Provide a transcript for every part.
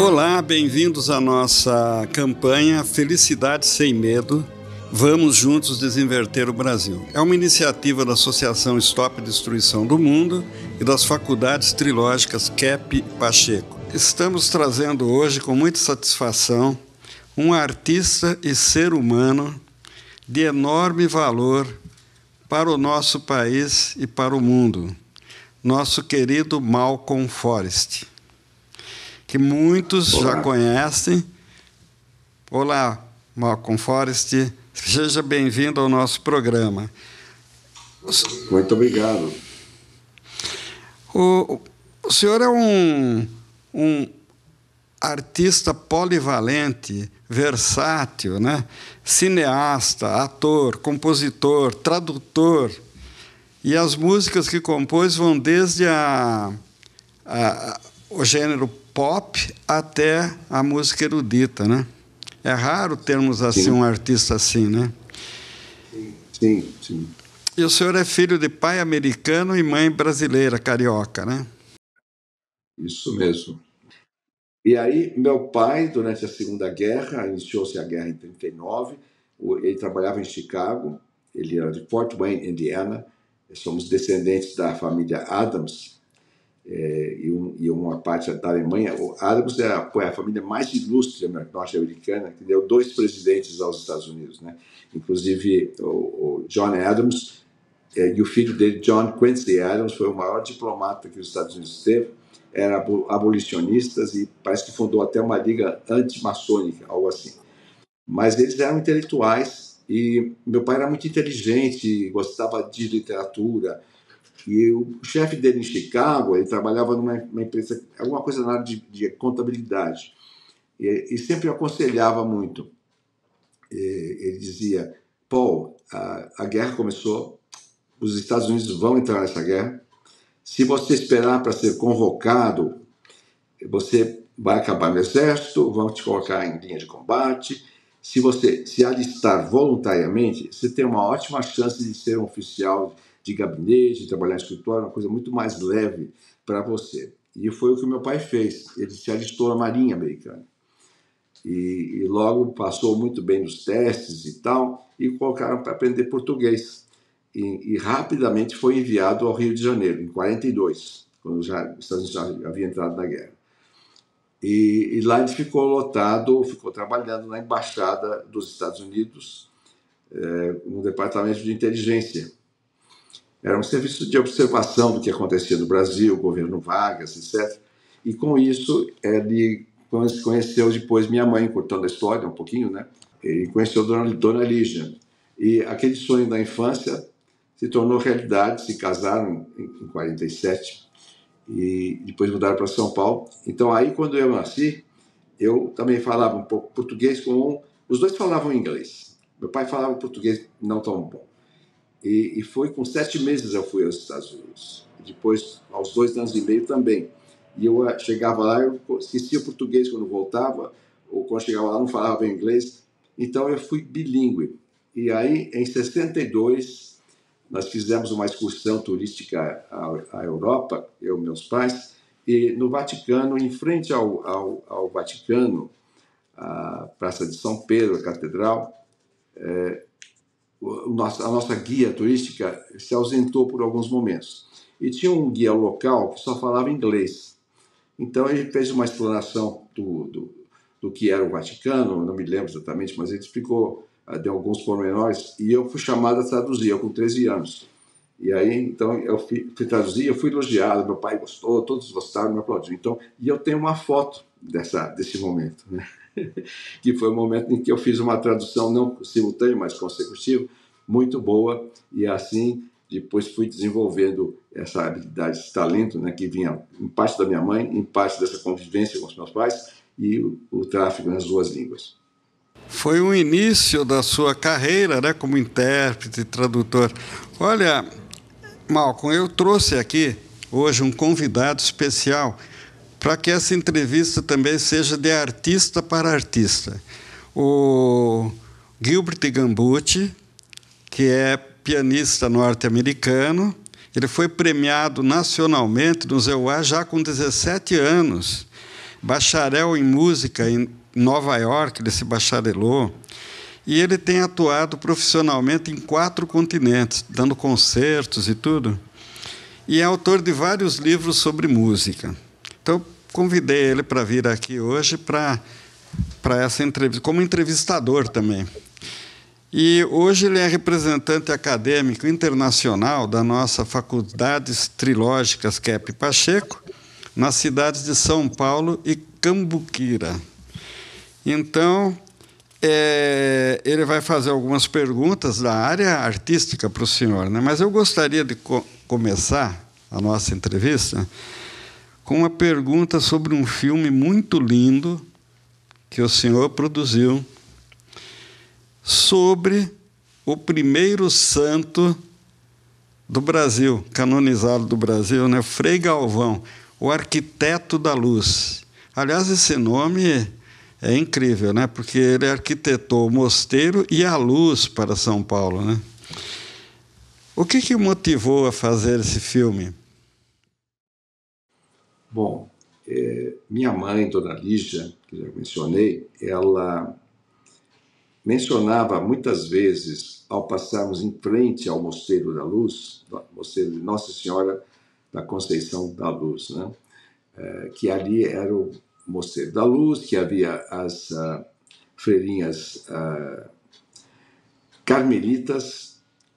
Olá, bem-vindos à nossa campanha Felicidade Sem Medo. Vamos juntos desinverter o Brasil. É uma iniciativa da Associação Stop Destruição do Mundo e das Faculdades Trilógicas Kep e Pacheco. Estamos trazendo hoje, com muita satisfação, um artista e ser humano de enorme valor para o nosso país e para o mundo, nosso querido Malcolm Forest, que muitos já conhecem. Olá, Malcolm Forest, seja bem-vindo ao nosso programa. Muito obrigado. O senhor é um artista polivalente, versátil, né? Cineasta, ator, compositor, tradutor. E as músicas que compôs vão desde o gênero pop até a música erudita, né? É raro termos assim um artista assim, né? Sim. E o senhor é filho de pai americano e mãe brasileira, carioca, né? Isso mesmo. E aí, meu pai, durante a Segunda Guerra, iniciou-se a guerra em 1939, ele trabalhava em Chicago, ele era de Fort Wayne, Indiana, somos descendentes da família Adams, e uma parte da Alemanha. O Adams foi a família mais ilustre norte-americana, que deu 2 presidentes aos Estados Unidos, né? Inclusive o John Adams e o filho dele, John Quincy Adams, foi o maior diplomata que os Estados Unidos teve, era abolicionistas e parece que fundou até uma liga antimaçônica, algo assim. Mas eles eram intelectuais e meu pai era muito inteligente, gostava de literatura. E o chefe dele em Chicago, ele trabalhava numa empresa, alguma coisa na área de contabilidade. E sempre aconselhava muito. Ele dizia: Paul, a guerra começou, os Estados Unidos vão entrar nessa guerra. Se você esperar para ser convocado, você vai acabar no exército, vão te colocar em linha de combate. Se você se alistar voluntariamente, você tem uma ótima chance de ser um oficial de gabinete, de trabalhar em escritório, uma coisa muito mais leve para você. E foi o que meu pai fez. Ele se alistou na Marinha Americana. E logo passou muito bem nos testes e tal, e colocaram para aprender português. E rapidamente foi enviado ao Rio de Janeiro, em 1942, quando os Estados Unidos já haviam entrado na guerra. E lá ele ficou lotado, ficou trabalhando na Embaixada dos Estados Unidos, no Departamento de Inteligência. Era um serviço de observação do que acontecia no Brasil, governo Vargas, etc. E com isso, ele conheceu depois minha mãe, cortando a história um pouquinho, né? Ele conheceu Dona Lígia. E aquele sonho da infância se tornou realidade, se casaram em 1947 e depois mudaram para São Paulo. Então, aí, quando eu nasci, eu também falava um pouco português com os dois falavam inglês. Meu pai falava português não tão bom. E foi com 7 meses eu fui aos Estados Unidos. Depois, aos 2 anos e meio também. E eu chegava lá, eu esquecia o português quando voltava, ou quando chegava lá não falava inglês. Então eu fui bilíngue. E aí, em 62, nós fizemos uma excursão turística à Europa, eu e meus pais, e no Vaticano, em frente ao Vaticano, a Praça de São Pedro, a Catedral, a nossa guia turística se ausentou por alguns momentos. E tinha um guia local que só falava inglês. Então ele fez uma explanação do que era o Vaticano, não me lembro exatamente, mas ele explicou, deu alguns pormenores, e eu fui chamado a traduzir, eu com 13 anos. E aí, então, eu fui traduzir, eu fui elogiado, meu pai gostou, todos gostaram, me aplaudiram. Então, e eu tenho uma foto desse momento, né? Que foi o momento em que eu fiz uma tradução, não simultânea, mas consecutiva, muito boa, e assim, depois fui desenvolvendo essa habilidade, esse talento, né, que vinha em parte da minha mãe, em parte dessa convivência com os meus pais, e o tráfego nas 2 línguas. Foi o início da sua carreira, né, como intérprete e tradutor. Olha, Malcolm, eu trouxe aqui hoje um convidado especial para que essa entrevista também seja de artista para artista. O Gilbert Gambucci, que é pianista norte-americano, ele foi premiado nacionalmente no EUA já com 17 anos. bacharel em música em Nova York, ele se bacharelou. E ele tem atuado profissionalmente em 4 continentes, dando concertos e tudo. E é autor de vários livros sobre música. Então, convidei ele para vir aqui hoje para essa entrevista, como entrevistador também. E hoje ele é representante acadêmico internacional da nossa Faculdades Trilógicas Kepp Pacheco, nas cidades de São Paulo e Cambuquira. Então, ele vai fazer algumas perguntas da área artística para o senhor, né? Mas eu gostaria de começar a nossa entrevista com uma pergunta sobre um filme muito lindo que o senhor produziu sobre o primeiro santo do Brasil, canonizado do Brasil, né? Frei Galvão, o arquiteto da luz. Aliás, esse nome é incrível, né? Porque ele arquitetou o mosteiro e a luz para São Paulo, né? O que o motivou a fazer esse filme? Bom, minha mãe, Dona Lígia, que já mencionei, ela mencionava muitas vezes, ao passarmos em frente ao Mosteiro da Luz, Mosteiro de Nossa Senhora da Conceição da Luz, né? Que ali era o Mosteiro da Luz, que havia as freirinhas carmelitas.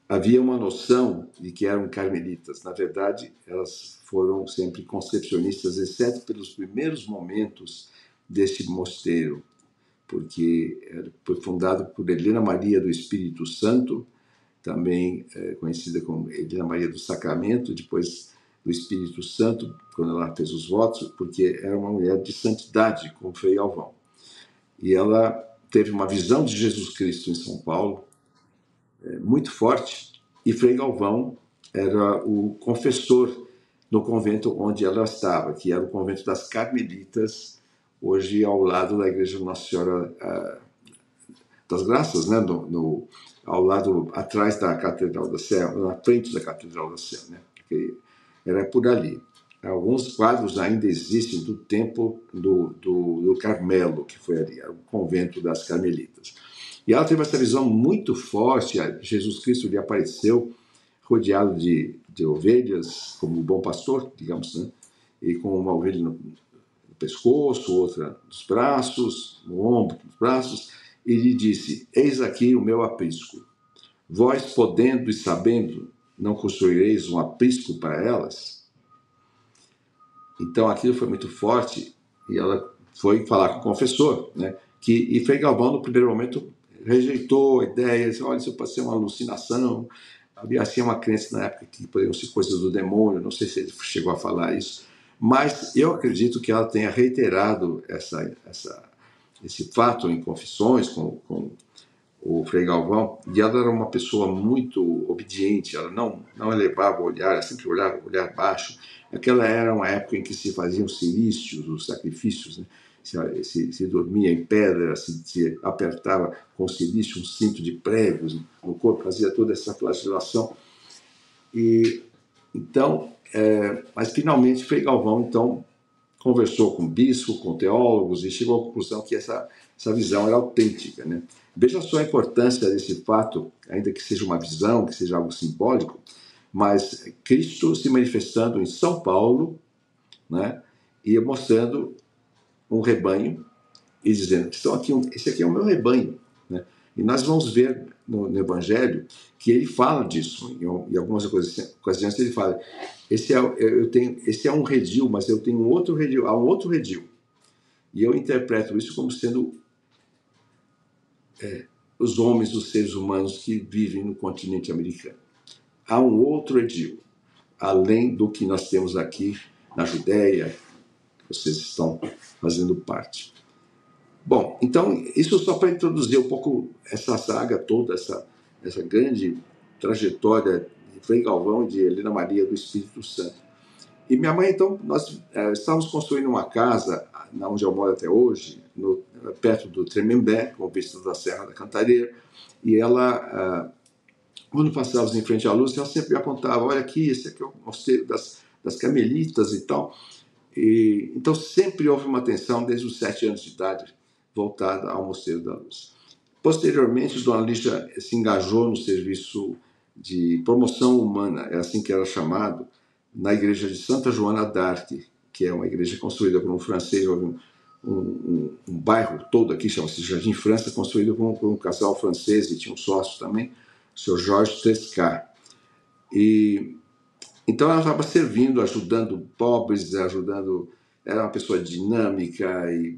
Havia uma noção de que eram carmelitas. Na verdade, elas foram sempre concepcionistas, exceto pelos primeiros momentos deste mosteiro, porque foi fundado por Helena Maria do Espírito Santo, também conhecida como Helena Maria do Sacramento, depois do Espírito Santo, quando ela fez os votos, porque era uma mulher de santidade, como Frei Galvão. E ela teve uma visão de Jesus Cristo em São Paulo, muito forte, e Frei Galvão era o confessor no convento onde ela estava, que era o convento das Carmelitas, hoje ao lado da Igreja Nossa Senhora das Graças, né? Ao lado, atrás da Catedral da Sé, na frente da Catedral da Sé, né? Porque era por ali. Alguns quadros ainda existem do tempo do Carmelo, que foi ali, o convento das Carmelitas. E ela teve essa visão muito forte. Jesus Cristo lhe apareceu rodeado de ovelhas, como um bom pastor, digamos, né? E com uma ovelha no pescoço, outra nos braços, no ombro, nos braços, e lhe disse: eis aqui o meu aprisco. Vós, podendo e sabendo, não construireis um aprisco para elas? Então aquilo foi muito forte, e ela foi falar com o confessor, né? E Frei Galvão, no primeiro momento, rejeitou a ideia, disse: olha, isso pode ser uma alucinação. Havia assim uma crença na época que poderiam ser coisas do demônio, não sei se ele chegou a falar isso, mas eu acredito que ela tenha reiterado esse fato em confissões com o Frei Galvão, e ela era uma pessoa muito obediente, ela não elevava o olhar, ela sempre olhava o olhar baixo. Aquela era uma época em que se faziam silícios, os sacrifícios, né? Se dormia em pedra, se apertava com silício um cinto de pregos no corpo, fazia toda essa flagelação. E então, mas finalmente Frei Galvão então conversou com o bispo, com teólogos, e chegou à conclusão que essa visão era autêntica, né? Veja só a importância desse fato, ainda que seja uma visão, que seja algo simbólico, mas Cristo se manifestando em São Paulo, né? E mostrando um rebanho e dizendo: esse aqui é o meu rebanho, né? E nós vamos ver no Evangelho que ele fala disso. Em algumas ocasiões ele fala: esse é um redil, mas eu tenho um outro redil, há um outro redil. E eu interpreto isso como sendo os homens, os seres humanos que vivem no continente americano. Há um outro redil, além do que nós temos aqui na Judéia, que vocês estão fazendo parte. Bom, então, isso só para introduzir um pouco essa saga toda, essa grande trajetória de Frei Galvão e de Helena Maria do Espírito Santo. E minha mãe, então, nós estávamos construindo uma casa, onde eu moro até hoje, perto do Tremembé, com vista da Serra da Cantareira, e ela, quando passávamos em frente à luz, ela sempre me apontava: olha aqui, esse aqui é o mosteiro das Carmelitas e tal. Então sempre houve uma atenção, desde os 7 anos de idade, voltada ao Mosteiro da Luz. Posteriormente, Dona Lígia se engajou no serviço de promoção humana, é assim que era chamado, na igreja de Santa Joana d'Arc, que é uma igreja construída por um francês, um bairro todo aqui, chama-se Jardim França, construído por um casal francês, e tinha um sócio também, o senhor Jorge Trescar. Então ela estava servindo, ajudando pobres, ajudando... Era uma pessoa dinâmica e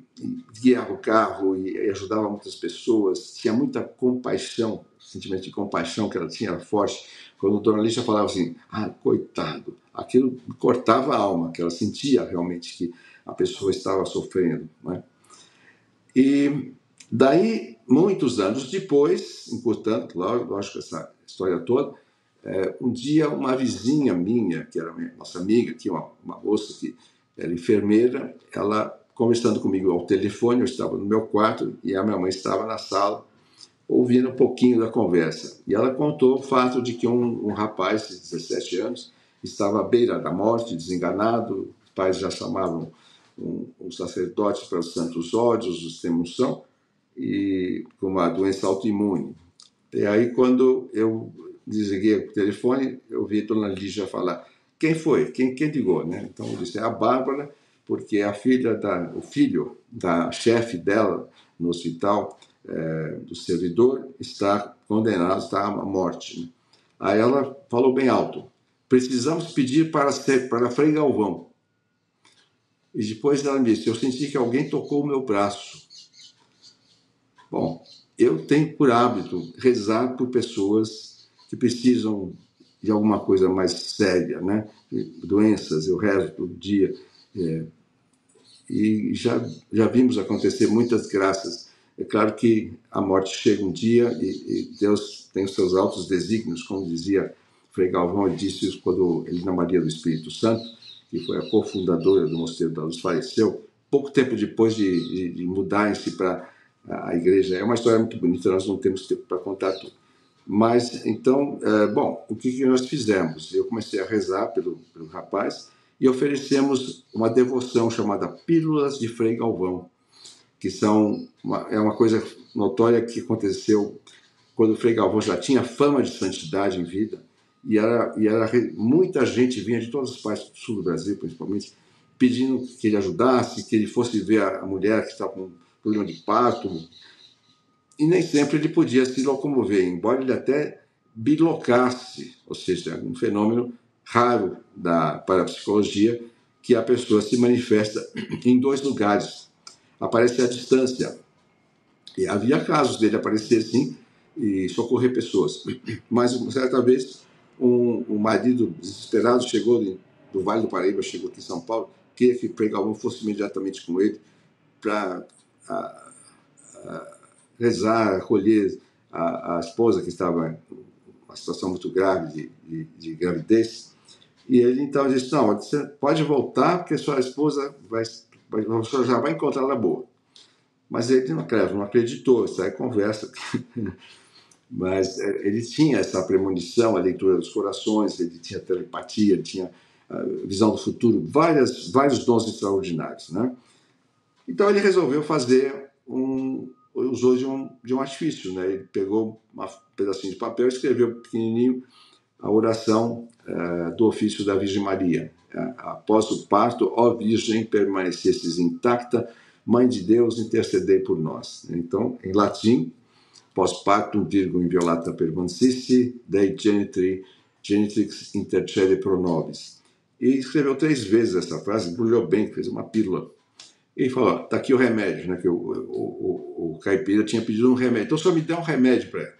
guiava o carro e ajudava muitas pessoas. Tinha muita compaixão, sentimento de compaixão que ela tinha, era forte. Quando Dona Lígia falava assim, coitado, aquilo cortava a alma, que ela sentia realmente que a pessoa estava sofrendo, né? E daí, muitos anos depois, encurtando, lógico, essa história toda, um dia uma vizinha minha, que era nossa amiga, que uma moça que era enfermeira, ela conversando comigo ao telefone, eu estava no meu quarto e a minha mãe estava na sala, ouvindo um pouquinho da conversa. E ela contou o fato de que um rapaz de 17 anos estava à beira da morte, desenganado, os pais já chamavam um sacerdote para os santos ódios, os temunção, e com uma doença autoimune. E aí, quando eu desliguei o telefone, eu vi a Dona Lígia falar, quem foi? Quem ligou, né? Então, eu disse, é a Bárbara, porque o filho da chefe dela no hospital, do servidor, está condenado, está à morte, né? Aí ela falou bem alto, precisamos pedir para Frei Galvão. E depois ela me disse, eu senti que alguém tocou o meu braço. Bom, eu tenho por hábito rezar por pessoas que precisam de alguma coisa mais séria, né? Doenças, eu rezo todo dia. E já vimos acontecer muitas graças. É claro que a morte chega um dia e Deus tem os seus altos desígnios, como dizia Frei Galvão, ele disse isso quando Elina Maria do Espírito Santo, que foi a cofundadora do Mosteiro da Luz, faleceu, pouco tempo depois de mudar-se para a igreja. É uma história muito bonita, nós não temos tempo para contar tudo. Mas, então, bom, o que nós fizemos? Eu comecei a rezar pelo rapaz e oferecemos uma devoção chamada Pílulas de Frei Galvão, que é uma coisa notória que aconteceu quando o Frei Galvão já tinha fama de santidade em vida, muita gente vinha de todas as partes do sul do Brasil, principalmente, pedindo que ele ajudasse, que ele fosse ver a mulher que estava com problema de parto, e nem sempre ele podia se locomover, embora ele até bilocasse, ou seja, um fenômeno raro da parapsicologia, que a pessoa se manifesta em 2 lugares, aparece à distância. E havia casos dele aparecer assim e socorrer pessoas. Mas, certa vez, um marido desesperado chegou do Vale do Paraíba, chegou aqui em São Paulo, queria que Frei Galvão fosse imediatamente com ele para rezar, acolher a esposa que estava em uma situação muito grave de gravidez. E ele então disse, não, você pode voltar porque sua esposa já vai encontrá-la boa. Mas ele não acreditou, isso aí é conversa. Mas ele tinha essa premonição, a leitura dos corações, ele tinha telepatia, ele tinha visão do futuro, vários dons extraordinários, né? Então ele resolveu usou de um artifício, né? Ele pegou um pedacinho de papel e escreveu pequenininho a oração do ofício da Virgem Maria. Após o parto, ó Virgem, permanecestes intacta, Mãe de Deus, intercedei por nós. Então, em latim, pós-partum virgo inviolata permanescisse, Dei genitrix intercede pro nobis. E escreveu 3 vezes essa frase, embrulhou bem, fez uma pílula. E falou, tá aqui o remédio, né? Que o caipira tinha pedido um remédio. Então, só me dá um remédio para ela.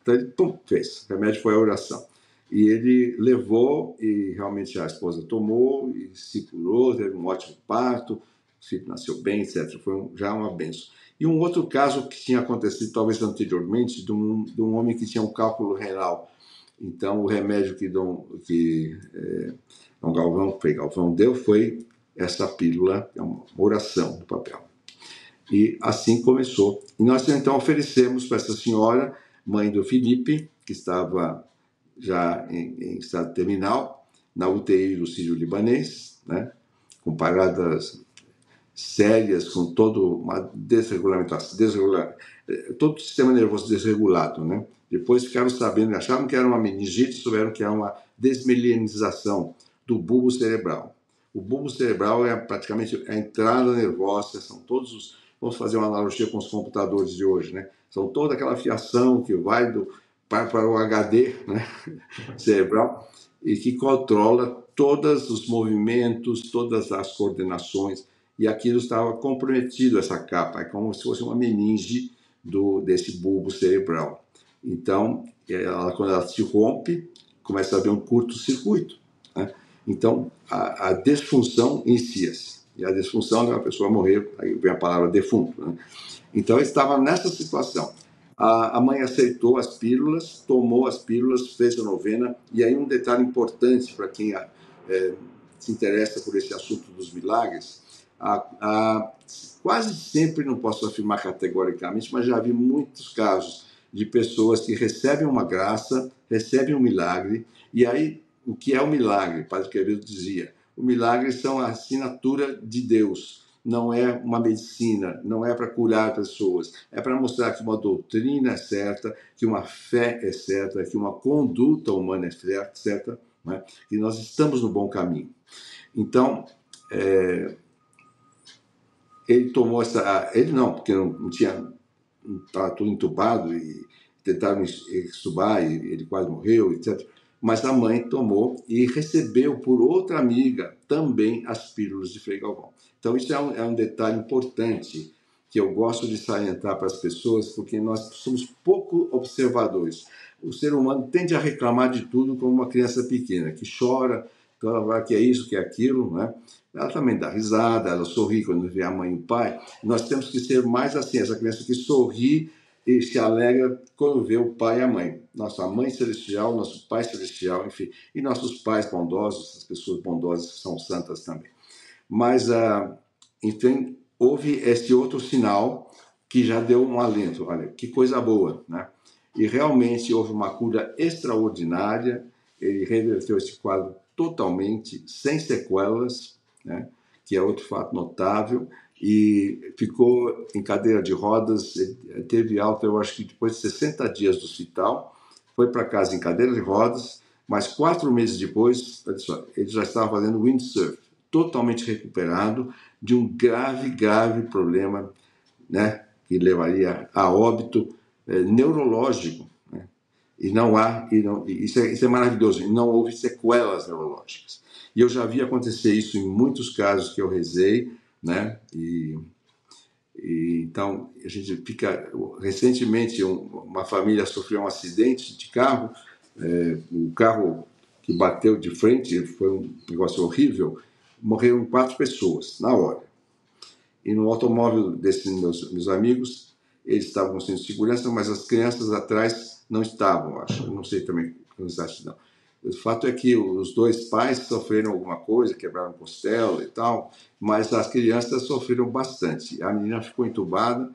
Então, ele, fez. O remédio foi a oração. E ele levou, e realmente a esposa tomou, e se curou, teve um ótimo parto, o filho nasceu bem, etc. Foi já uma bênção. E um outro caso que tinha acontecido, talvez anteriormente, de um homem que tinha um cálculo renal. Então, o remédio que Frei Galvão deu foi essa pílula, é uma oração no papel. E assim começou. E nós, então, oferecemos para essa senhora, mãe do Felipe, que estava já em estado terminal, na UTI do Sírio-Libanês, né, com paradas sérias, com toda uma desregulamentação, todo o sistema nervoso desregulado, né? Depois ficaram sabendo, achavam que era uma meningite, souberam que era uma desmilinização do bulbo cerebral. O bulbo cerebral é praticamente a entrada nervosa, são todos os... Vamos fazer uma analogia com os computadores de hoje, né? São toda aquela fiação que vai para o HD, né? Cerebral, e que controla todos os movimentos, todas as coordenações, e aquilo estava comprometido, essa capa, é como se fosse uma meninge desse bulbo cerebral. Então, quando ela se rompe, começa a haver um curto-circuito, né? Então, a disfunção inicia-se. E a disfunção é a pessoa morrer, aí vem a palavra defunto, né? Então, eu estava nessa situação. A mãe aceitou as pílulas, tomou as pílulas, fez a novena. E aí um detalhe importante para quem se interessa por esse assunto dos milagres, quase sempre, não posso afirmar categoricamente, mas já vi muitos casos de pessoas que recebem uma graça, recebem um milagre, e aí o que é o milagre? O Padre Quevedo dizia, o milagre são a assinatura de Deus, não é uma medicina, não é para curar pessoas, é para mostrar que uma doutrina é certa, que uma fé é certa, que uma conduta humana é certa, né? Que nós estamos no bom caminho. Então, ele tomou essa... Ele não, porque não tinha... Estava tudo entubado e tentaram extubar e ele quase morreu, etc. Mas a mãe tomou e recebeu por outra amiga também as pílulas de Frei Galvão. Então, isso é um detalhe importante que eu gosto de salientar para as pessoas, porque nós somos pouco observadores. O ser humano tende a reclamar de tudo como uma criança pequena, que chora, que é isso, que é aquilo, né? Ela também dá risada, ela sorri quando vê a mãe e o pai. Nós temos que ser mais assim, essa criança que sorri e se alegra quando vê o pai e a mãe. Nossa mãe celestial, nosso pai celestial, enfim. E nossos pais bondosos, as pessoas bondosas que são santas também. Mas, enfim, houve esse outro sinal que já deu um alento. Olha, que coisa boa, né? E realmente houve uma cura extraordinária. Ele reverteu esse quadro totalmente, sem sequelas, né? Que é outro fato notável. E ficou em cadeira de rodas, teve alta, eu acho que depois de 60 dias do hospital, foi para casa em cadeira de rodas, mas 4 meses depois, ele já estava fazendo windsurf, totalmente recuperado de um grave problema, né, que levaria a óbito neurológico, né? Isso é maravilhoso, e não houve sequelas neurológicas. E eu já vi acontecer isso em muitos casos que eu rezei, né? Então, a gente fica... Recentemente, uma família sofreu um acidente de carro, o carro que bateu de frente, foi um negócio horrível, morreram 4 pessoas na hora. E no automóvel desses meus amigos, eles estavam com cinto de segurança, mas as crianças atrás não estavam, acho. Eu não sei também, não. O fato é que os 2 pais sofreram alguma coisa, quebraram costela e tal, mas as crianças sofreram bastante. A menina ficou entubada,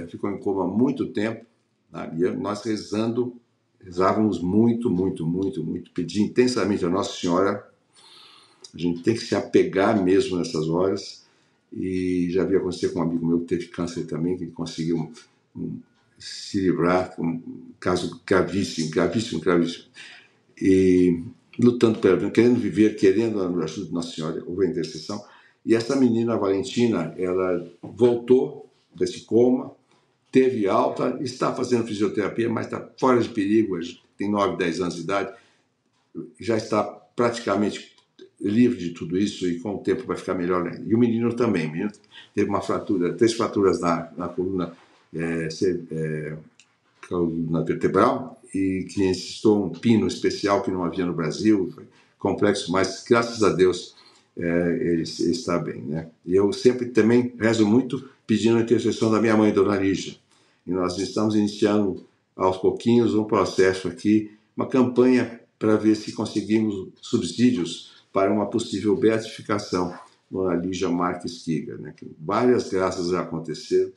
ficou em coma muito tempo, né? E nós rezávamos muito, pedir intensamente a Nossa Senhora. A gente tem que se apegar mesmo nessas horas. E já vi acontecer com um amigo meu que teve câncer também, que conseguiu se livrar, um caso gravíssimo. E lutando pela vida, querendo viver, querendo a ajuda de Nossa Senhora, houve a intercessão. E essa menina, a Valentina, ela voltou desse coma, teve alta, está fazendo fisioterapia, mas está fora de perigo, tem 9, 10 anos de idade, já está praticamente livre de tudo isso e com o tempo vai ficar melhor ainda. E o menino também, teve uma fratura, 3 fraturas na coluna vertebral e que necessitou um pino especial que não havia no Brasil, foi complexo, mas graças a Deus ele está bem, né? E eu sempre também rezo muito pedindo a intercessão da minha mãe, Dona Lígia. E nós estamos iniciando aos pouquinhos um processo aqui, uma campanha para ver se conseguimos subsídios para uma possível beatificação Dona Lígia Marques Kiger, né? Várias graças já aconteceram.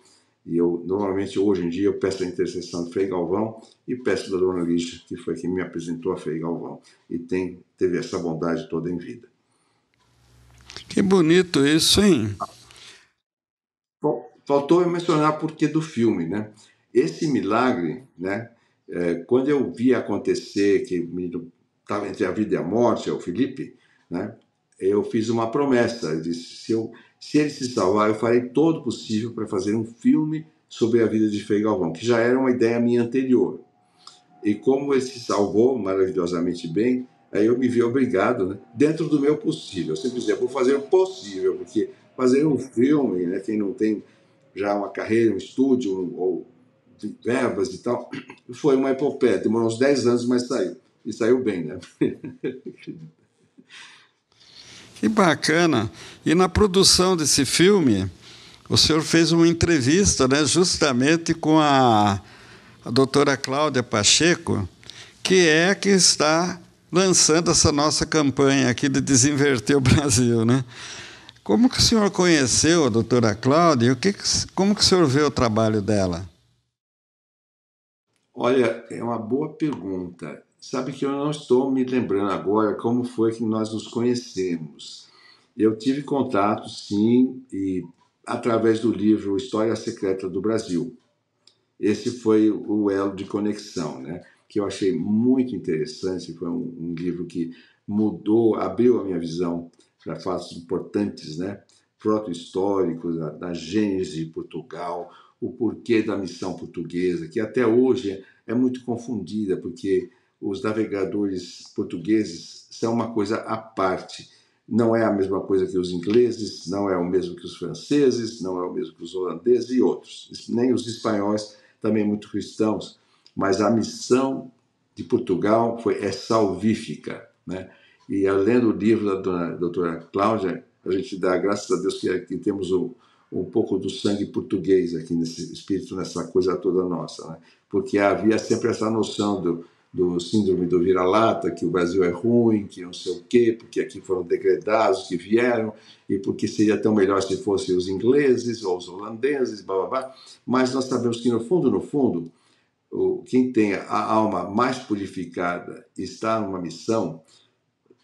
E eu, normalmente, hoje em dia, eu peço a intercessão de Frei Galvão e peço da Dona Lígia, que foi quem me apresentou a Frei Galvão. E teve essa bondade toda em vida. Que bonito isso, hein? Faltou eu mencionar por que do filme, né? Esse milagre, né? Quando eu vi acontecer que o menino estava entre a vida e a morte, é o Felipe, né? Eu fiz uma promessa, eu disse, se ele se salvar, eu farei todo o possível para fazer um filme sobre a vida de Frei Galvão, que já era uma ideia minha anterior. E como ele se salvou maravilhosamente bem, aí eu me vi obrigado, né, dentro do meu possível. Eu sempre dizia, vou fazer o possível, porque fazer um filme, né, quem não tem já uma carreira, um estúdio, ou verbas e tal, foi uma epopeia. Demorou uns 10 anos, mas saiu. E saiu bem, né? Que bacana. E na produção desse filme, o senhor fez uma entrevista, né, justamente com a doutora Cláudia Pacheco, que está lançando essa nossa campanha aqui de Desinverter o Brasil, né? Como que o senhor conheceu a doutora Cláudia e como que o senhor vê o trabalho dela? Olha, é uma boa pergunta. Sabe que eu não estou me lembrando agora como foi que nós nos conhecemos. Eu tive contato, sim, e através do livro História Secreta do Brasil. Esse foi o elo de conexão, né? Que eu achei muito interessante. Foi um livro que mudou, abriu a minha visão para fatos importantes, né? Proto-históricos, da gênese de Portugal, o porquê da missão portuguesa, que até hoje é muito confundida, porque os navegadores portugueses são uma coisa à parte. Não é a mesma coisa que os ingleses, não é o mesmo que os franceses, não é o mesmo que os holandeses e outros, nem os espanhóis, também muito cristãos, mas a missão de Portugal é salvífica, né? E além do livro da doutora Cláudia, a gente dá graças a Deus que aqui temos um pouco do sangue português aqui nesse espírito, nessa coisa toda nossa, né? Porque havia sempre essa noção do síndrome do vira-lata, que o Brasil é ruim, que não sei o quê, porque aqui foram degradados que vieram, e porque seria tão melhor se fossem os ingleses ou os holandeses, blá, blá, blá. Mas nós sabemos que, no fundo, quem tem a alma mais purificada está numa missão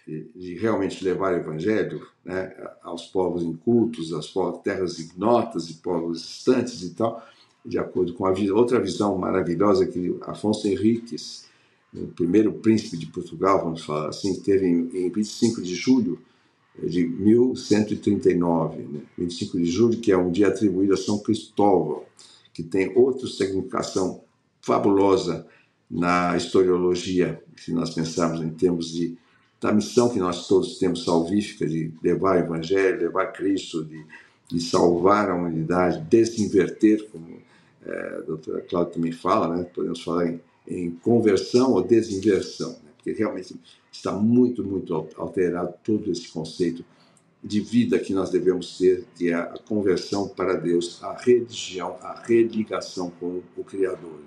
de realmente levar o evangelho, né, aos povos incultos, às terras ignotas e povos distantes e tal, de acordo com outra visão maravilhosa que Afonso Henriques, o primeiro príncipe de Portugal, vamos falar assim, teve em 25 de julho de 1139, né? 25 de julho, que é um dia atribuído a São Cristóvão, que tem outra significação fabulosa na historiologia, se nós pensarmos em termos da missão que nós todos temos salvífica, de levar o Evangelho, levar Cristo, de salvar a humanidade, desinverter, como a doutora Cláudia também fala, né? Podemos falar em conversão ou desinversão, né? Porque realmente está muito, muito alterado todo esse conceito de vida que nós devemos ter, que é a conversão para Deus, a religião, a religação com o Criador.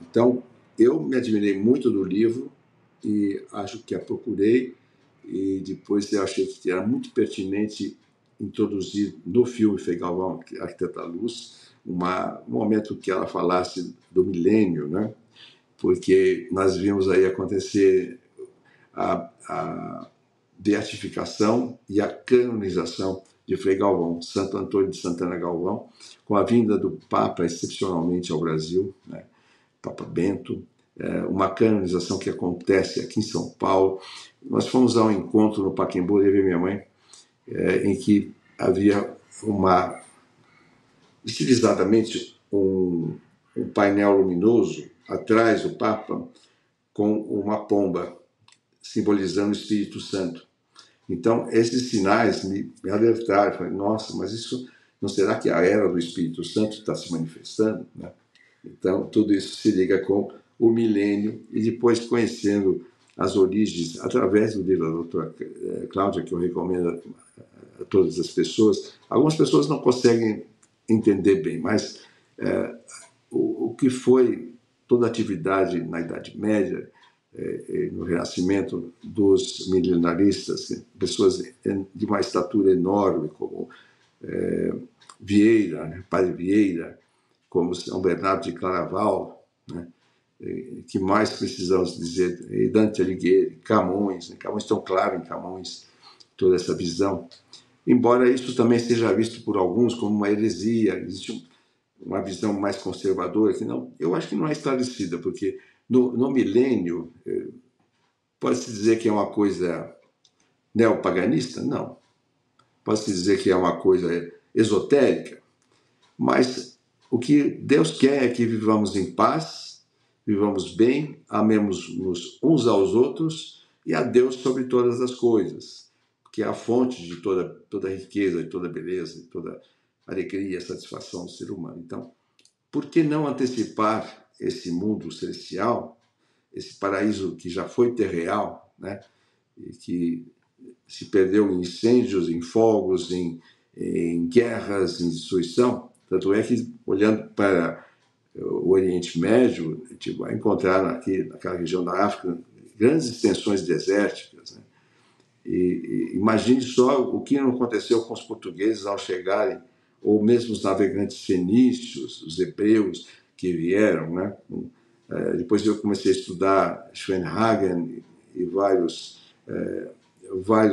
Então, eu me admirei muito do livro e acho que a procurei, e depois eu achei que era muito pertinente introduzir no filme Frei Galvão, Arquiteta Luz, um momento que ela falasse do milênio, né? Porque nós vimos aí acontecer a beatificação e a canonização de Frei Galvão, Santo Antônio de Santana Galvão, com a vinda do Papa excepcionalmente ao Brasil, né? Papa Bento, uma canonização que acontece aqui em São Paulo. Nós fomos a um encontro no Pacaembu, eu e minha mãe, em que havia estilizadamente um painel luminoso atrás do Papa com uma pomba simbolizando o Espírito Santo. Então, esses sinais me alertaram. Falei, nossa, mas isso não será que a era do Espírito Santo está se manifestando? Né? Então, tudo isso se liga com o milênio e depois conhecendo as origens, através do livro da doutora Cláudia, que eu recomendo a todas as pessoas. Algumas pessoas não conseguem entender bem, mas o que foi toda a atividade na Idade Média, no Renascimento dos milenaristas, pessoas de uma estatura enorme, como Vieira, né? Padre Vieira, como São Bernardo de Claraval, né? Que mais precisamos dizer? Dante Alighieri, Camões, né? Camões tão claro em Camões, toda essa visão, embora isso também seja visto por alguns como uma heresia, existe uma visão mais conservadora, que não, eu acho que não é esclarecida, porque no milênio, pode-se dizer que é uma coisa neopaganista? Não. Pode-se dizer que é uma coisa esotérica? Mas o que Deus quer é que vivamos em paz, vivamos bem, amemos-nos uns aos outros e a Deus sobre todas as coisas, que é a fonte de toda riqueza, de toda beleza, de toda alegria, satisfação do ser humano. Então, por que não antecipar esse mundo celestial, esse paraíso que já foi terreal, né? E que se perdeu em incêndios, em fogos, em guerras, em destruição? Tanto é que, olhando para o Oriente Médio, a gente vai encontrar aqui, naquela região da África, grandes extensões desérticas, né? E imagine só o que não aconteceu com os portugueses ao chegarem, ou mesmo os navegantes fenícios, os hebreus que vieram, né? Depois eu comecei a estudar Schwenhagen e vários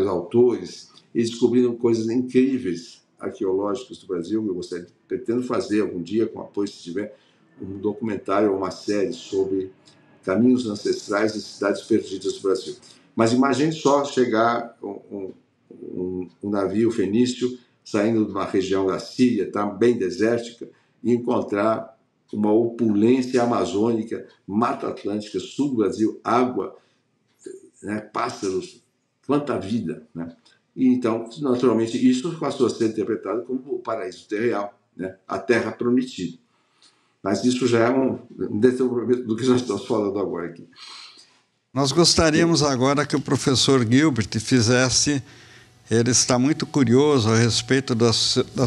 autores, e descobriram coisas incríveis arqueológicas do Brasil. Eu pretendo fazer algum dia, com apoio, se tiver, um documentário ou uma série sobre caminhos ancestrais e cidades perdidas do Brasil. Mas imagine só chegar um navio fenício saindo de uma região da Síria, tá, bem desértica, e encontrar uma opulência amazônica, Mata Atlântica, sul do Brasil, água, né, pássaros, quanta vida, né? E então, naturalmente, isso passou a ser interpretado como o paraíso terreal, né? A terra prometida. Mas isso já é um desenvolvimento do que nós estamos falando agora aqui. Nós gostaríamos agora que o professor Gilbert fizesse, ele está muito curioso a respeito da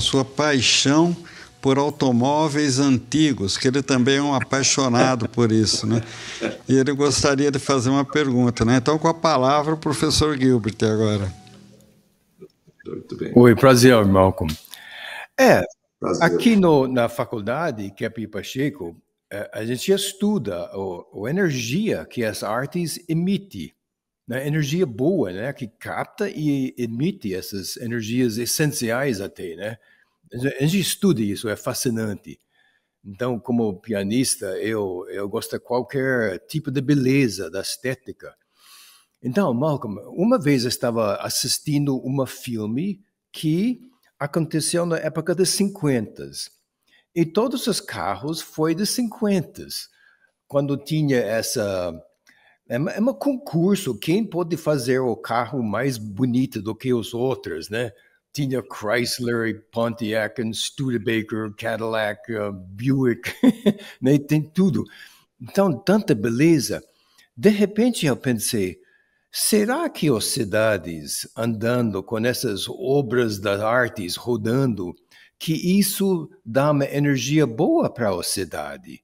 sua paixão por automóveis antigos, que ele também é um apaixonado por isso, né? E ele gostaria de fazer uma pergunta, né? Então, com a palavra, o professor Gilbert agora. Muito bem. Oi, prazer, Malcolm. Prazer. Aqui na faculdade, Kepi Pacheco, a gente estuda a energia que as artes emitem, né? Energia boa, né? Que capta e emite essas energias essenciais até, né? A gente estuda isso, é fascinante. Então, como pianista, eu gosto de qualquer tipo de beleza, da estética. Então, Malcolm, uma vez eu estava assistindo um filme que aconteceu na época dos 50. E todos os carros foram dos 50. Quando tinha é um concurso, quem pode fazer o carro mais bonito do que os outros, né? Tinha Chrysler, Pontiac, Studebaker, Cadillac, Buick, né? Tem tudo. Então, tanta beleza. De repente eu pensei, será que as cidades andando com essas obras das artes rodando, que isso dá uma energia boa para a cidade?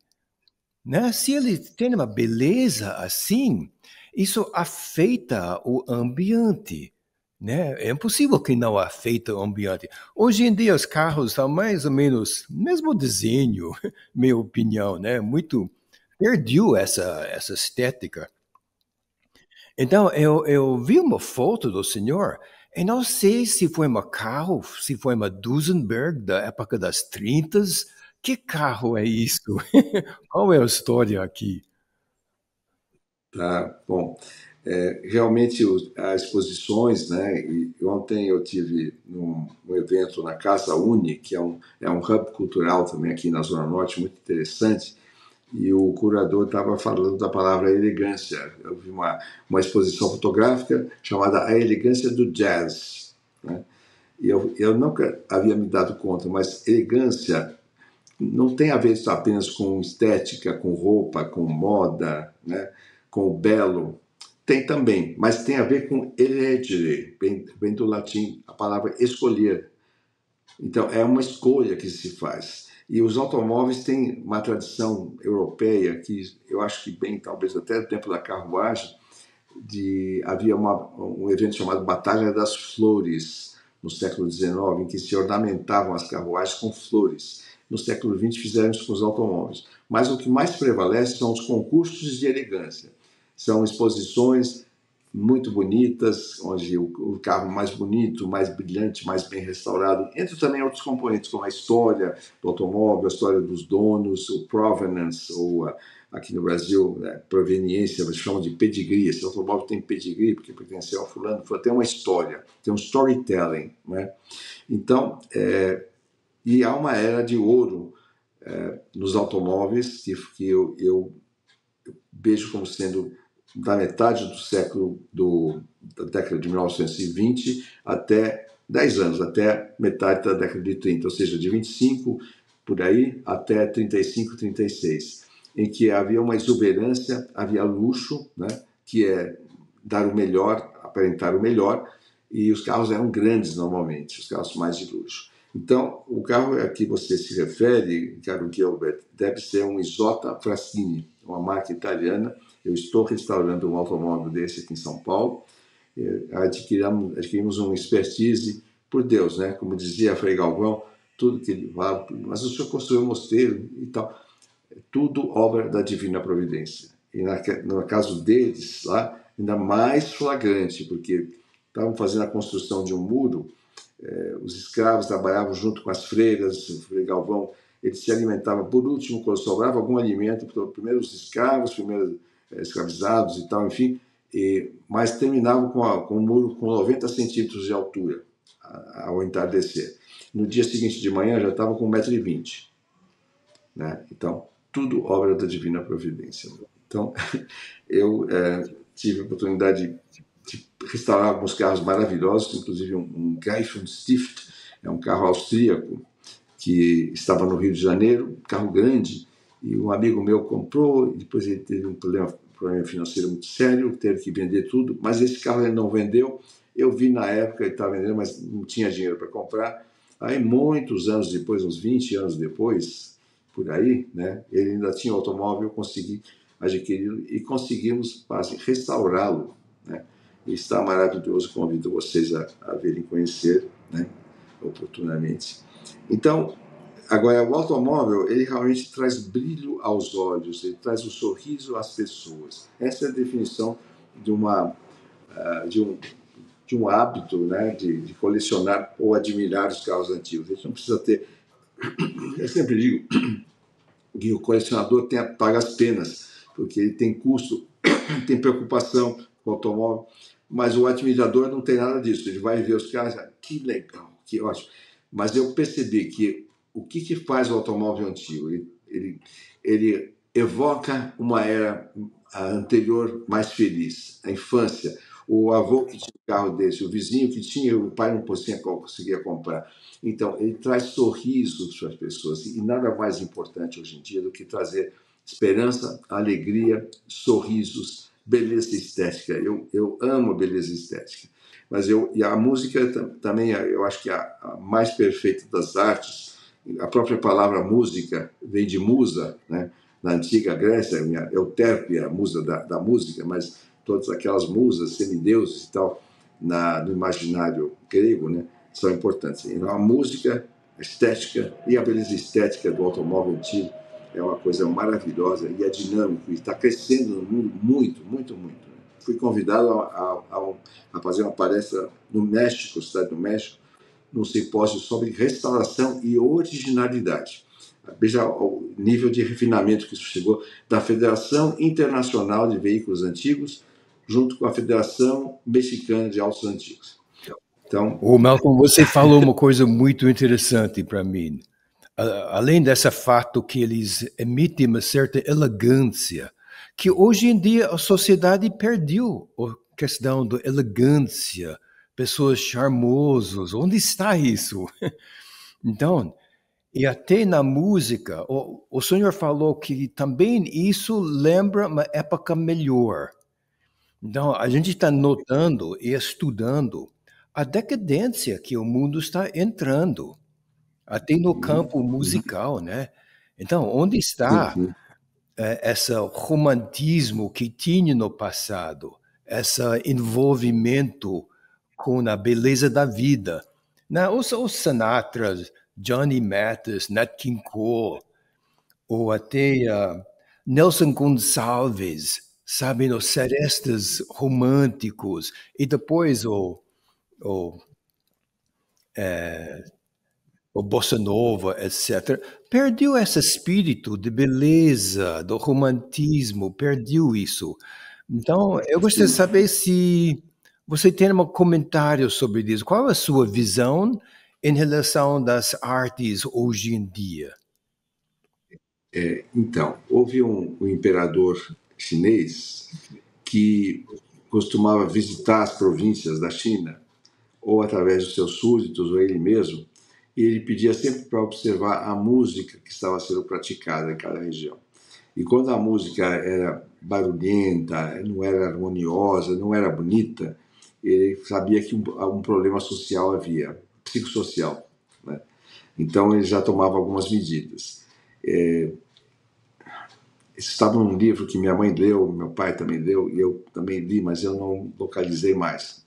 Né? Se ele tem uma beleza assim, isso afeta o ambiente. Né? É impossível que não afeta o ambiente. Hoje em dia os carros são mais ou menos mesmo desenho, minha opinião, né? Muito perdeu essa estética. Então eu vi uma foto do senhor e não sei se foi um carro, se foi uma Duesenberg da época das 30. Que carro é isso? Qual é a história aqui? Tá, bom. Realmente as exposições, né? E ontem eu tive um evento na Casa Uni, que é um hub cultural também aqui na Zona Norte, muito interessante, e o curador estava falando da palavra elegância. Eu vi uma exposição fotográfica chamada A Elegância do Jazz, né? E eu nunca havia me dado conta, mas elegância não tem a ver só apenas com estética, com roupa, com moda, né? Com o belo. Tem também, mas tem a ver com elegere, vem do latim a palavra escolher. Então, é uma escolha que se faz. E os automóveis têm uma tradição europeia que eu acho que bem, talvez até no tempo da carruagem, havia um evento chamado Batalha das Flores, no século XIX, em que se ornamentavam as carruagens com flores. No século XX fizeram isso com os automóveis. Mas o que mais prevalece são os concursos de elegância. São exposições muito bonitas, onde o carro mais bonito, mais brilhante, mais bem restaurado. Entre também outros componentes, como a história do automóvel, a história dos donos, o provenance, ou aqui no Brasil, né, proveniência, eles chamam de pedigree. Esse automóvel tem pedigree, porque pertenceu ao fulano, tem uma história, tem um storytelling, né? Então, e há uma era de ouro nos automóveis que eu vejo como sendo da metade do século, da década de 1920 até 10 anos, até metade da década de 30, ou seja, de 25 por aí até 35, 36, em que havia uma exuberância, havia luxo, né, que é dar o melhor, aparentar o melhor, e os carros eram grandes normalmente, os carros mais de luxo. Então, o carro a que você se refere, caro Gilbert, deve ser um Isotta Fraschini, uma marca italiana. Eu estou restaurando um automóvel desse aqui em São Paulo. Adquirimos um expertise por Deus, né? Como dizia Frei Galvão, tudo que ele fala, mas o senhor construiu um mosteiro e tal. Tudo obra da divina providência. E no caso deles, lá, ainda mais flagrante, porque estavam fazendo a construção de um muro, os escravos trabalhavam junto com as freiras, o Frei Galvão, ele se alimentava, por último, quando sobrava algum alimento, primeiro os escravos, primeiro escravizados e tal, enfim, mas terminavam com um muro com 90 centímetros de altura, ao entardecer. No dia seguinte de manhã já estava com 1,20 m, né? Então, tudo obra da divina providência. Então, eu tive a oportunidade de restaurar alguns carros maravilhosos, inclusive um Greifenstift, é um carro austríaco que estava no Rio de Janeiro, um carro grande, e um amigo meu comprou, e depois ele teve um problema financeiro muito sério, teve que vender tudo, mas esse carro ele não vendeu. Eu vi na época, ele estava vendendo, mas não tinha dinheiro para comprar. Aí, muitos anos depois, uns 20 anos depois, por aí, né, ele ainda tinha o automóvel, eu consegui adquiri-lo e conseguimos restaurá-lo, né? E está maravilhoso, convido vocês a virem conhecer, né, oportunamente. Então, agora, o automóvel, ele realmente traz brilho aos olhos, ele traz um sorriso às pessoas. Essa é a definição de um hábito, né, de colecionar ou admirar os carros antigos. A gente não precisa ter... Eu sempre digo que o colecionador paga as penas, porque ele tem custo, tem preocupação com o automóvel, mas o admirador não tem nada disso. Ele vai ver os carros e fala, que legal, que ótimo. Mas eu percebi que o que faz o automóvel antigo? Ele evoca uma era anterior mais feliz, a infância. O avô que tinha um carro desse, o vizinho que tinha, o pai não conseguia comprar. Então, ele traz sorrisos para as pessoas. E nada mais importante hoje em dia do que trazer esperança, alegria, sorrisos, beleza estética. Eu amo a beleza estética. Mas e a música também, eu acho que a mais perfeita das artes. A própria palavra música vem de musa, né? Na antiga Grécia, Eutérpia, a musa da música, mas todas aquelas musas, semideuses e tal, no imaginário grego, né, são importantes. Então, a música, a estética e a beleza estética do automóvel antigo é uma coisa maravilhosa e é dinâmico e está crescendo no mundo muito, muito, muito. Fui convidado a fazer uma palestra no México, cidade do México, num simpósio sobre restauração e originalidade. Veja o nível de refinamento que isso chegou da Federação Internacional de Veículos Antigos junto com a Federação Mexicana de Autos Antigos. Então, Malcolm, você falou uma coisa muito interessante para mim. Além desse fato que eles emitem uma certa elegância, que hoje em dia a sociedade perdeu a questão da elegância, pessoas charmosas, onde está isso? Então, e até na música, o senhor falou que também isso lembra uma época melhor. Então, a gente está notando e estudando a decadência que o mundo está entrando, até no campo musical, né? Então, onde está esse romantismo que tinha no passado, esse envolvimento com a beleza da vida? Os Sinatras, Johnny Mathis, Nat King Cole, ou até Nelson Gonçalves, sabe, nos serestas românticos, e depois o bossa nova, etc., perdeu esse espírito de beleza, do romantismo, perdeu isso. Então, eu gostaria de saber se você tem um comentário sobre isso. Qual é a sua visão em relação das artes hoje em dia? Então, houve um imperador chinês que costumava visitar as províncias da China, ou através dos seus súditos, ou ele mesmo, e ele pedia sempre para observar a música que estava sendo praticada em cada região. E quando a música era barulhenta, não era harmoniosa, não era bonita, ele sabia que um problema social havia, psicossocial, né? Então ele já tomava algumas medidas. Isso estava num livro que minha mãe leu, meu pai também leu, e eu também li, mas eu não localizei mais.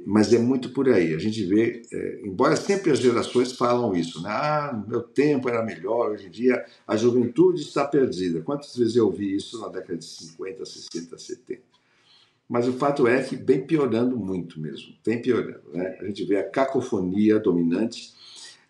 Mas é muito por aí. A gente vê, embora sempre as gerações falam isso, né? Ah, meu tempo era melhor, hoje em dia a juventude está perdida. Quantas vezes eu ouvi isso na década de 50, 60, 70? Mas o fato é que vem piorando muito mesmo, vem piorando, né? A gente vê a cacofonia dominante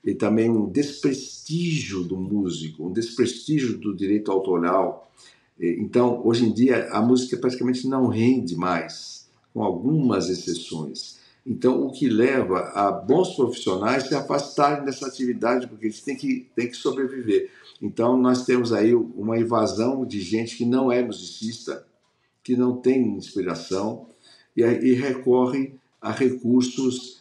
e também um desprestígio do músico, um desprestígio do direito autoral. Então, hoje em dia, a música praticamente não rende mais, com algumas exceções. Então, o que leva a bons profissionais se afastarem dessa atividade, porque eles têm que sobreviver. Então, nós temos aí uma invasão de gente que não é musicista, que não tem inspiração, e recorre a recursos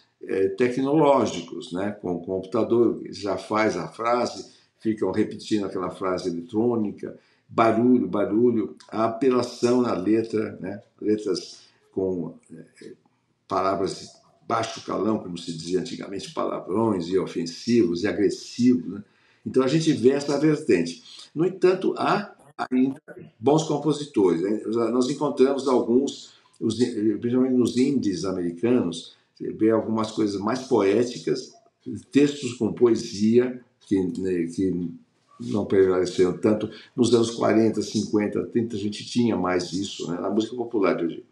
tecnológicos, né? Com o computador já faz a frase, ficam repetindo aquela frase eletrônica, barulho, a apelação na letra, né? Letras com palavras de baixo calão, como se dizia antigamente, palavrões e ofensivos e agressivos, né? Então a gente vê essa vertente. No entanto, há ainda bons compositores, né? Nós encontramos alguns, principalmente nos indies americanos, você vê algumas coisas mais poéticas, textos com poesia, que não prevaleceram tanto. Nos anos 40, 50, 30, a gente tinha mais isso, né? Na música popular de hoje.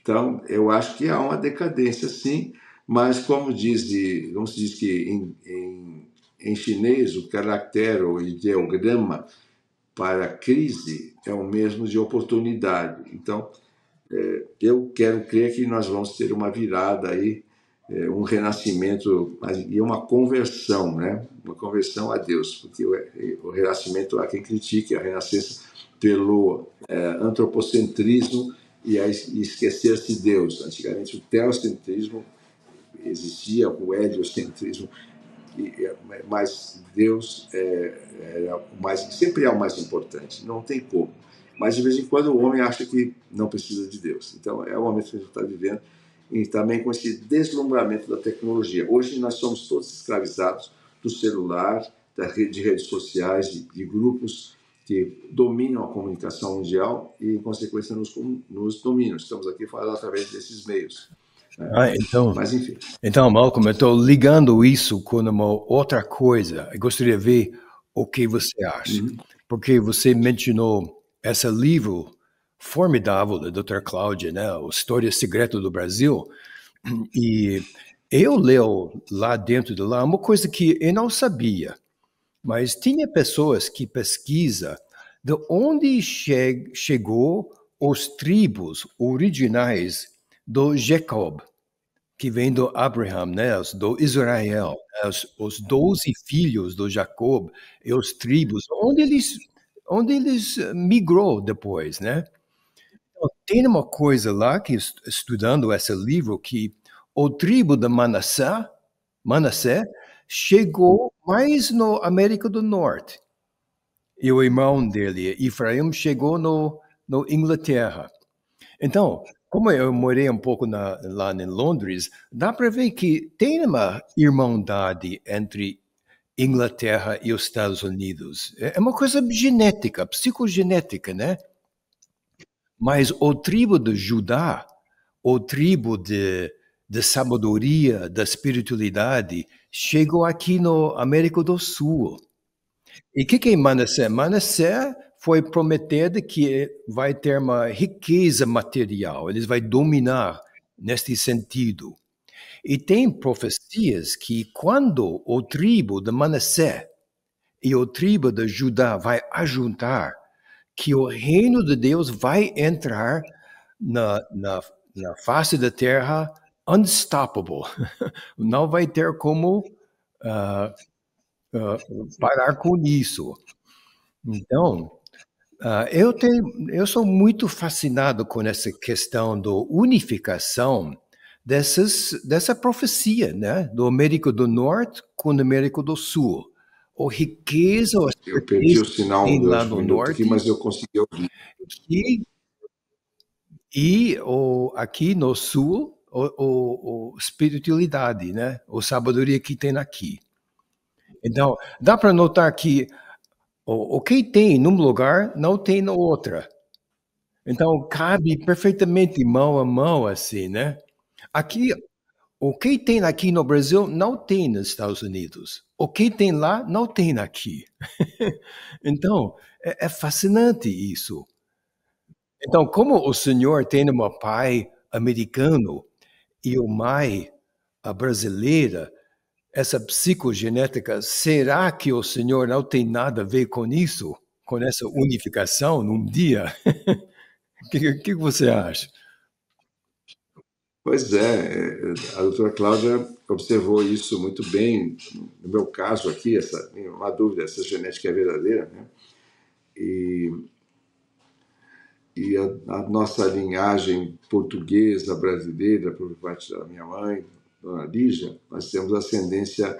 Então, eu acho que há uma decadência, sim, mas como se diz que em chinês o caractere ou ideograma para crise é o mesmo de oportunidade. Então, eu quero crer que nós vamos ter uma virada aí, um renascimento e uma conversão, né? Uma conversão a Deus, porque o renascimento há quem critique a renascença pelo antropocentrismo e esquecer-se de Deus. Antigamente o teocentrismo existia, o heliocentrismo, mas Deus sempre é o mais importante, não tem como. Mas de vez em quando o homem acha que não precisa de Deus. Então é o momento que a gente está vivendo, e também com esse deslumbramento da tecnologia. Hoje nós somos todos escravizados do celular, de redes sociais, de grupos que dominam a comunicação mundial e, em consequência, nos dominam. Estamos aqui falando através desses meios. Mas, enfim. Então, Malcolm, eu estou ligando isso com uma outra coisa. Eu gostaria de ver o que você acha. Porque você mencionou esse livro formidável da Dra. Cláudia, né? A História Secreta do Brasil. E eu leio lá dentro de lá uma coisa que eu não sabia, mas tinha pessoas que pesquisam de onde chegou os tribos originais do Jacob, que vem do Abraham, né, do Israel, os 12 filhos do Jacob e os tribos, onde eles migrou depois, né? Então, tem uma coisa lá, que estudando esse livro, que o tribo de Manassé chegou mais na América do Norte. E o irmão dele, Efraim, chegou no Inglaterra. Então, como eu morei um pouco lá em Londres, dá para ver que tem uma irmandade entre Inglaterra e os Estados Unidos. É uma coisa genética, psicogenética, né? Mas o tribo de Judá, o tribo de sabedoria, da espiritualidade, chegou aqui na América do Sul. E o que é Manassé? Manassé foi prometido que vai ter uma riqueza material, eles vão dominar neste sentido. E tem profecias que quando o tribo de Manassés e o tribo de Judá vai ajuntar, que o reino de Deus vai entrar na face da terra unstoppable. Não vai ter como parar com isso. Então, eu sou muito fascinado com essa questão da unificação dessa profecia, né? Do América do Norte com o América do Sul. A riqueza, eu perdi o sinal lá do no minuto norte, aqui, mas eu consegui ouvir. E aqui no Sul, a espiritualidade, né? A sabedoria que tem aqui. Então, dá para notar que o que tem num lugar não tem no outro. Então, cabe perfeitamente mão a mão, assim, né? Aqui, o que tem aqui no Brasil não tem nos Estados Unidos. O que tem lá não tem aqui. Então, é fascinante isso. Então, como o senhor tem um pai americano e uma mãe brasileira, essa psicogenética, será que o senhor não tem nada a ver com isso? Com essa unificação num dia? O que você acha? Pois é, a doutora Cláudia observou isso muito bem. No meu caso aqui, uma dúvida, essa genética é verdadeira, né? E a nossa linhagem portuguesa, brasileira, por parte da minha mãe, Dona Lígia, nós temos ascendência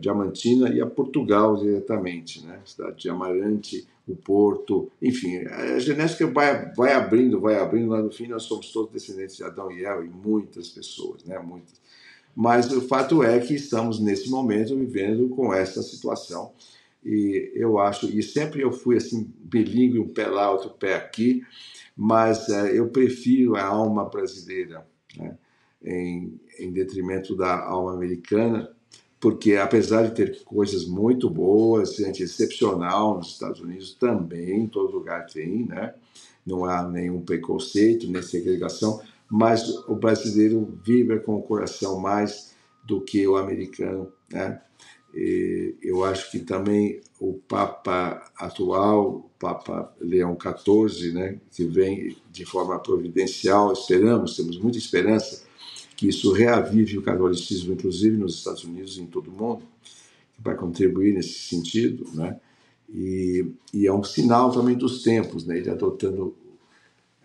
diamantina e a Portugal diretamente, né? Cidade de Amarante, o Porto, enfim, a genética vai abrindo, lá no fim nós somos todos descendentes de Adão e Eva e muitas pessoas, né? Muitas. Mas o fato é que estamos nesse momento vivendo com essa situação. E eu acho, e sempre eu fui assim, bilíngue, um pé lá, outro pé aqui, mas eu prefiro a alma brasileira, né, em detrimento da alma americana, porque apesar de ter coisas muito boas, gente excepcional nos Estados Unidos também, em todo lugar tem, né? Não há nenhum preconceito, nem segregação, mas o brasileiro vibra com o coração mais do que o americano, né? Eu acho que também o Papa atual, o Papa Leão XIV, né, que vem de forma providencial, temos muita esperança que isso reavive o catolicismo, inclusive nos Estados Unidos e em todo o mundo, que vai contribuir nesse sentido, né? E é um sinal também dos tempos, né? Ele adotando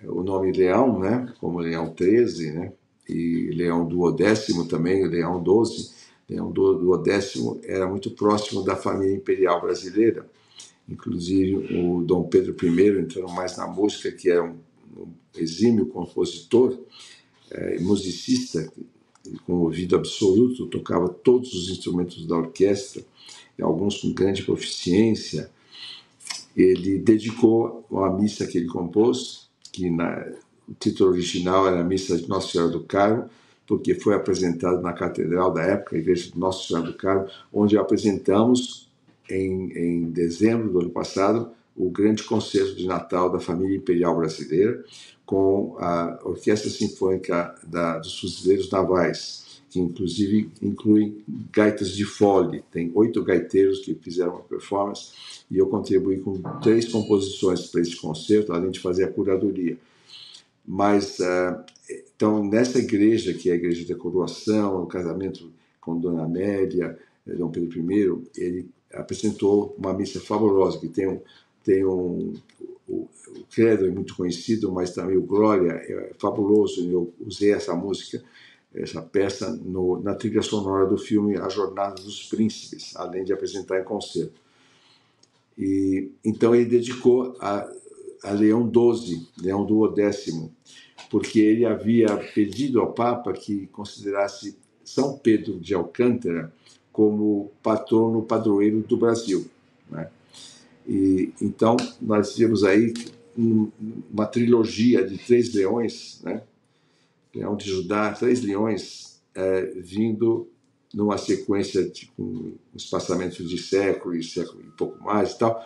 o nome Leão, né, como Leão XIII, né, e Leão Duodécimo também, Leão XII. Leão Duodécimo era muito próximo da família imperial brasileira, inclusive o Dom Pedro I, entrando mais na música, que era um exímio compositor, musicista, com ouvido absoluto, tocava todos os instrumentos da orquestra, alguns com grande proficiência. Ele dedicou uma missa que ele compôs, que o título original era a Missa de Nossa Senhora do Carmo, porque foi apresentado na catedral da época, a Igreja de Nossa Senhora do Carmo, onde apresentamos, em dezembro do ano passado, o grande concerto de Natal da família imperial brasileira, com a Orquestra Sinfônica dos Fuzileiros Navais, que inclusive inclui gaitas de fole. Tem 8 gaiteiros que fizeram uma performance, e eu contribuí com 3 composições para esse concerto, além de fazer a curadoria. Mas, então, nessa igreja, que é a Igreja da Coroação, o casamento com Dona Amélia, Dom Pedro I, ele apresentou uma missa fabulosa, que tem o credo é muito conhecido, mas também o Glória é fabuloso. Eu usei essa música, essa peça, na trilha sonora do filme A Jornada dos Príncipes, além de apresentar em concerto. E então ele dedicou a Leão XII, Leão Duodécimo, porque ele havia pedido ao Papa que considerasse São Pedro de Alcântara como patrono padroeiro do Brasil, né? E então nós temos aí uma trilogia de 3 leões, né? Leão de Judá, 3 leões vindo numa sequência com um espaçamento de século e pouco mais e tal,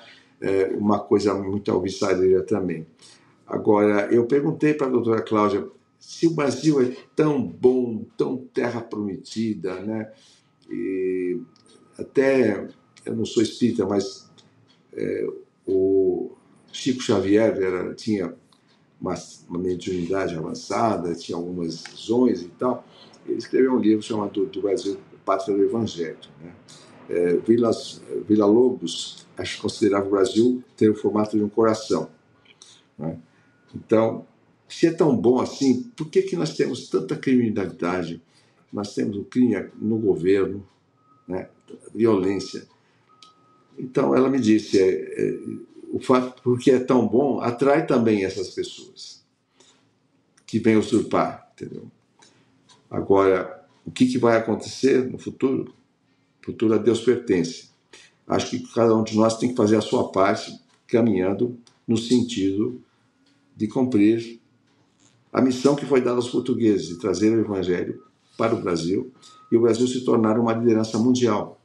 uma coisa muito alvissareira também. Agora, eu perguntei para a doutora Cláudia se o Brasil é tão bom, tão terra prometida, né? E até, eu não sou espírita, mas o Chico Xavier tinha uma mediunidade avançada, tinha algumas visões e tal. Ele escreveu um livro chamado Do Brasil, Pátria do Evangelho, né? Villa-Lobos acho que considerava o Brasil ter o formato de um coração, né? Então, se é tão bom assim, por que nós temos tanta criminalidade? Nós temos o crime no governo, né? Violência. Então, ela me disse, o fato, porque é tão bom, atrai também essas pessoas que vêm usurpar, entendeu? Agora, o que vai acontecer no futuro? O futuro a Deus pertence. Acho que cada um de nós tem que fazer a sua parte, caminhando no sentido de cumprir a missão que foi dada aos portugueses, de trazer o Evangelho para o Brasil e o Brasil se tornar uma liderança mundial.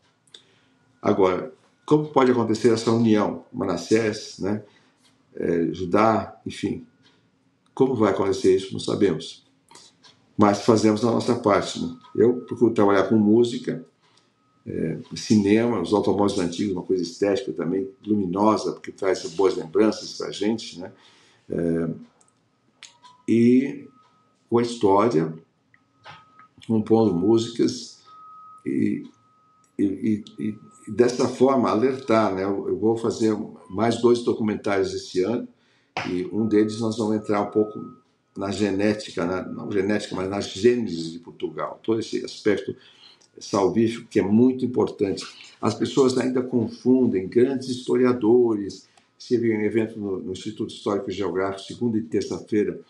Agora, como pode acontecer essa união? Manassés, né? Judá, enfim. Como vai acontecer isso? Não sabemos. Mas fazemos a nossa parte, né? Eu procuro trabalhar com música, cinema, os automóveis antigos, uma coisa estética também, luminosa, porque traz boas lembranças para a gente, né? E com a história, compondo músicas e dessa forma alertar, né? Eu vou fazer mais 2 documentários esse ano e um deles nós vamos entrar um pouco na genética, não genética, mas na gênese de Portugal, todo esse aspecto salvífico que é muito importante. As pessoas ainda confundem grandes historiadores. Tive um evento no Instituto Histórico e Geográfico, segunda e terça-feira,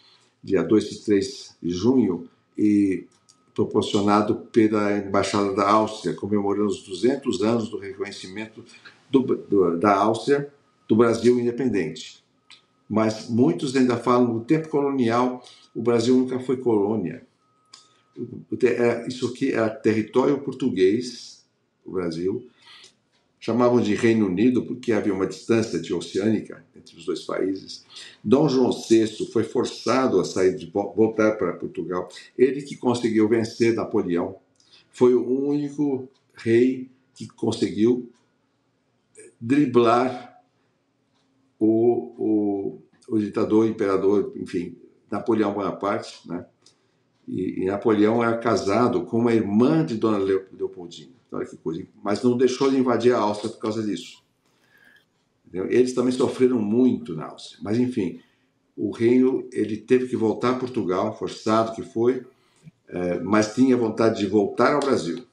dia 2 e 3 de junho, e proporcionado pela Embaixada da Áustria, comemorando os 200 anos do reconhecimento da Áustria do Brasil independente. Mas muitos ainda falam, no tempo colonial, o Brasil nunca foi colônia. Isso aqui era território português, o Brasil. Chamavam de Reino Unido porque havia uma distância oceânica entre os 2 países. Dom João VI foi forçado a voltar para Portugal. Ele que conseguiu vencer Napoleão. Foi o único rei que conseguiu driblar o ditador, imperador, enfim, Napoleão Bonaparte, né? E Napoleão era casado com uma irmã de Dona Leopoldina. Olha que coisa. Mas não deixou de invadir a Áustria por causa disso. Eles também sofreram muito na Áustria. Mas, enfim, o reino ele teve que voltar a Portugal, forçado que foi, mas tinha vontade de voltar ao Brasil.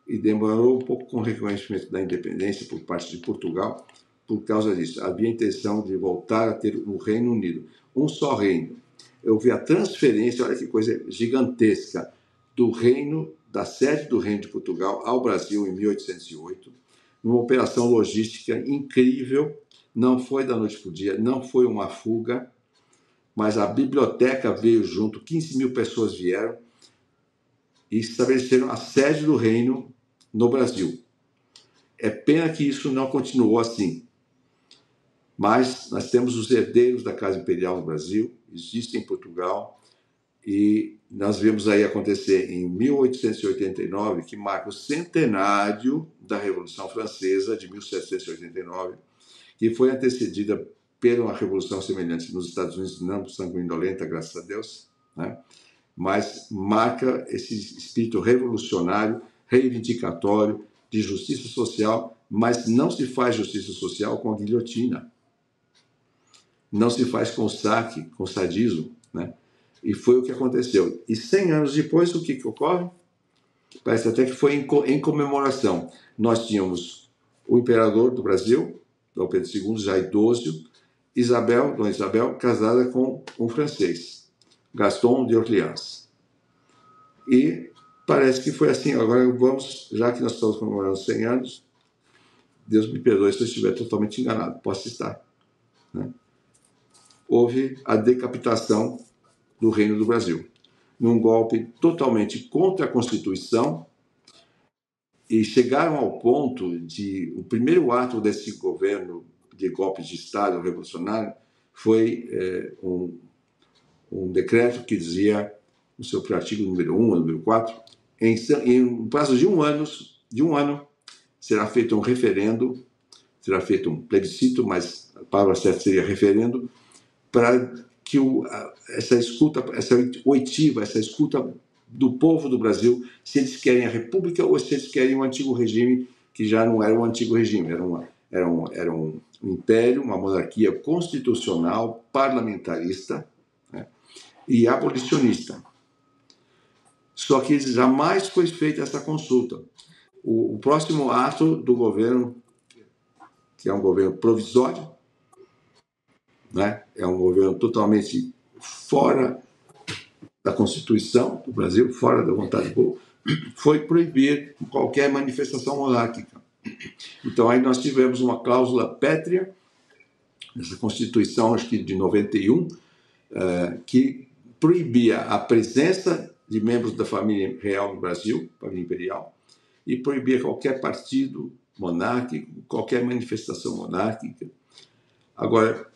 E demorou um pouco com o reconhecimento da independência por parte de Portugal por causa disso. Havia a intenção de voltar a ter o Reino Unido. Um só reino. Eu vi a transferência, olha que coisa gigantesca, da sede do Reino de Portugal ao Brasil em 1808, numa operação logística incrível, não foi da noite para o dia, não foi uma fuga, mas a biblioteca veio junto, 15 mil pessoas vieram e estabeleceram a sede do Reino no Brasil. É pena que isso não continuou assim. Mas nós temos os herdeiros da Casa Imperial no Brasil, existem em Portugal, e nós vemos aí acontecer em 1889, que marca o centenário da Revolução Francesa, de 1789, que foi antecedida por uma revolução semelhante nos Estados Unidos, não sanguinolenta, graças a Deus, né? Mas marca esse espírito revolucionário, reivindicatório, de justiça social, mas não se faz justiça social com a guilhotina. Não se faz com saque, com sadismo, né? E foi o que aconteceu. E 100 anos depois, o que ocorre? Parece até que foi em comemoração. Nós tínhamos o imperador do Brasil, Dom Pedro II, já idoso, Dona Isabel, casada com um francês, Gaston de Orleans. E parece que foi assim. Agora vamos, já que nós estamos comemorando 100 anos, Deus me perdoe se eu estiver totalmente enganado, posso estar, né? Houve a decapitação do Reino do Brasil, num golpe totalmente contra a Constituição E chegaram ao ponto de... O primeiro ato desse governo de golpe de Estado revolucionário foi um decreto que dizia, no seu artigo número 1, número 4, em um prazo de um ano, será feito um referendo, será feito um plebiscito, mas a palavra certa seria referendo, para que essa oitiva, essa escuta do povo do Brasil, se eles querem a república ou se eles querem o antigo regime, que já não era um antigo regime, era um império, uma monarquia constitucional, parlamentarista, né, e abolicionista. Só que jamais foi feita essa consulta. O próximo ato do governo, que é um governo provisório, né, é um governo totalmente fora da Constituição do Brasil, fora da vontade do povo, foi proibir qualquer manifestação monárquica. Então, aí nós tivemos uma cláusula pétrea, nessa Constituição, acho que de 91, que proibia a presença de membros da família real no Brasil, família imperial, e proibia qualquer partido monárquico, qualquer manifestação monárquica. Agora,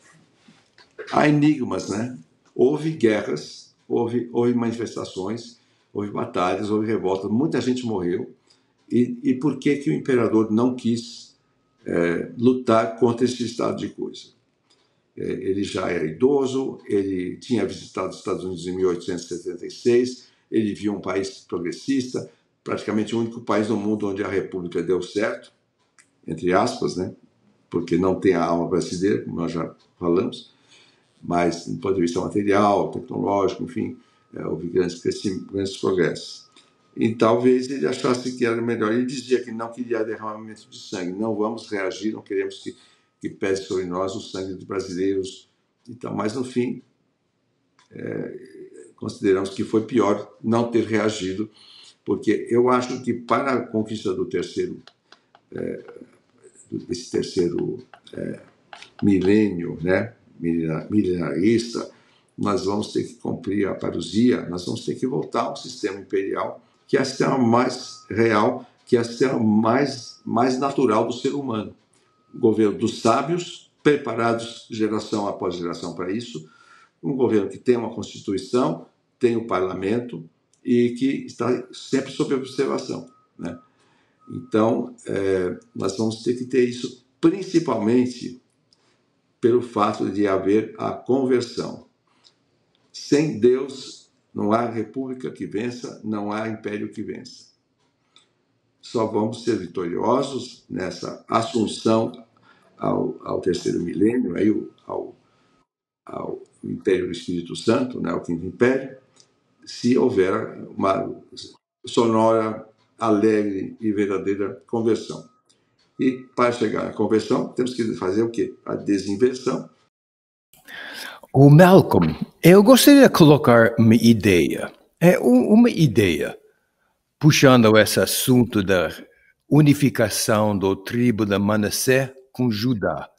há enigmas, né? Houve guerras, houve manifestações, houve batalhas, houve revoltas, muita gente morreu. E por que o imperador não quis lutar contra esse estado de coisa? Ele já era idoso, ele tinha visitado os Estados Unidos em 1876, ele viu um país progressista, praticamente o único país no mundo onde a república deu certo, entre aspas, né? Porque não tem a alma brasileira, como nós já falamos, mas do ponto de vista material, tecnológico, enfim, houve grandes progressos. E talvez ele achasse que era melhor. Ele dizia que não queria derramamento de sangue, não vamos reagir, não queremos que pese sobre nós o sangue dos brasileiros. Então, mas, no fim, consideramos que foi pior não ter reagido, porque eu acho que para a conquista do desse terceiro milênio, né, milenarista, nós vamos ter que cumprir a parousia, nós vamos ter que voltar ao sistema imperial, que é o sistema mais real, que é o sistema mais natural do ser humano. Um governo dos sábios, preparados geração após geração para isso, um governo que tem uma Constituição, tem o parlamento e que está sempre sob observação, né? Então, nós vamos ter que ter isso, principalmente pelo fato de haver a conversão. Sem Deus, não há república que vença, não há império que vença. Só vamos ser vitoriosos nessa assunção ao terceiro milênio, aí ao império do Espírito Santo, né, ao quinto império, se houver uma sonora, alegre e verdadeira conversão. E para chegar à conversão, temos que fazer o quê? A desinversão. O Malcolm, eu gostaria de colocar uma ideia. Uma ideia, puxando esse assunto da unificação do tribo da Manassés com Judá,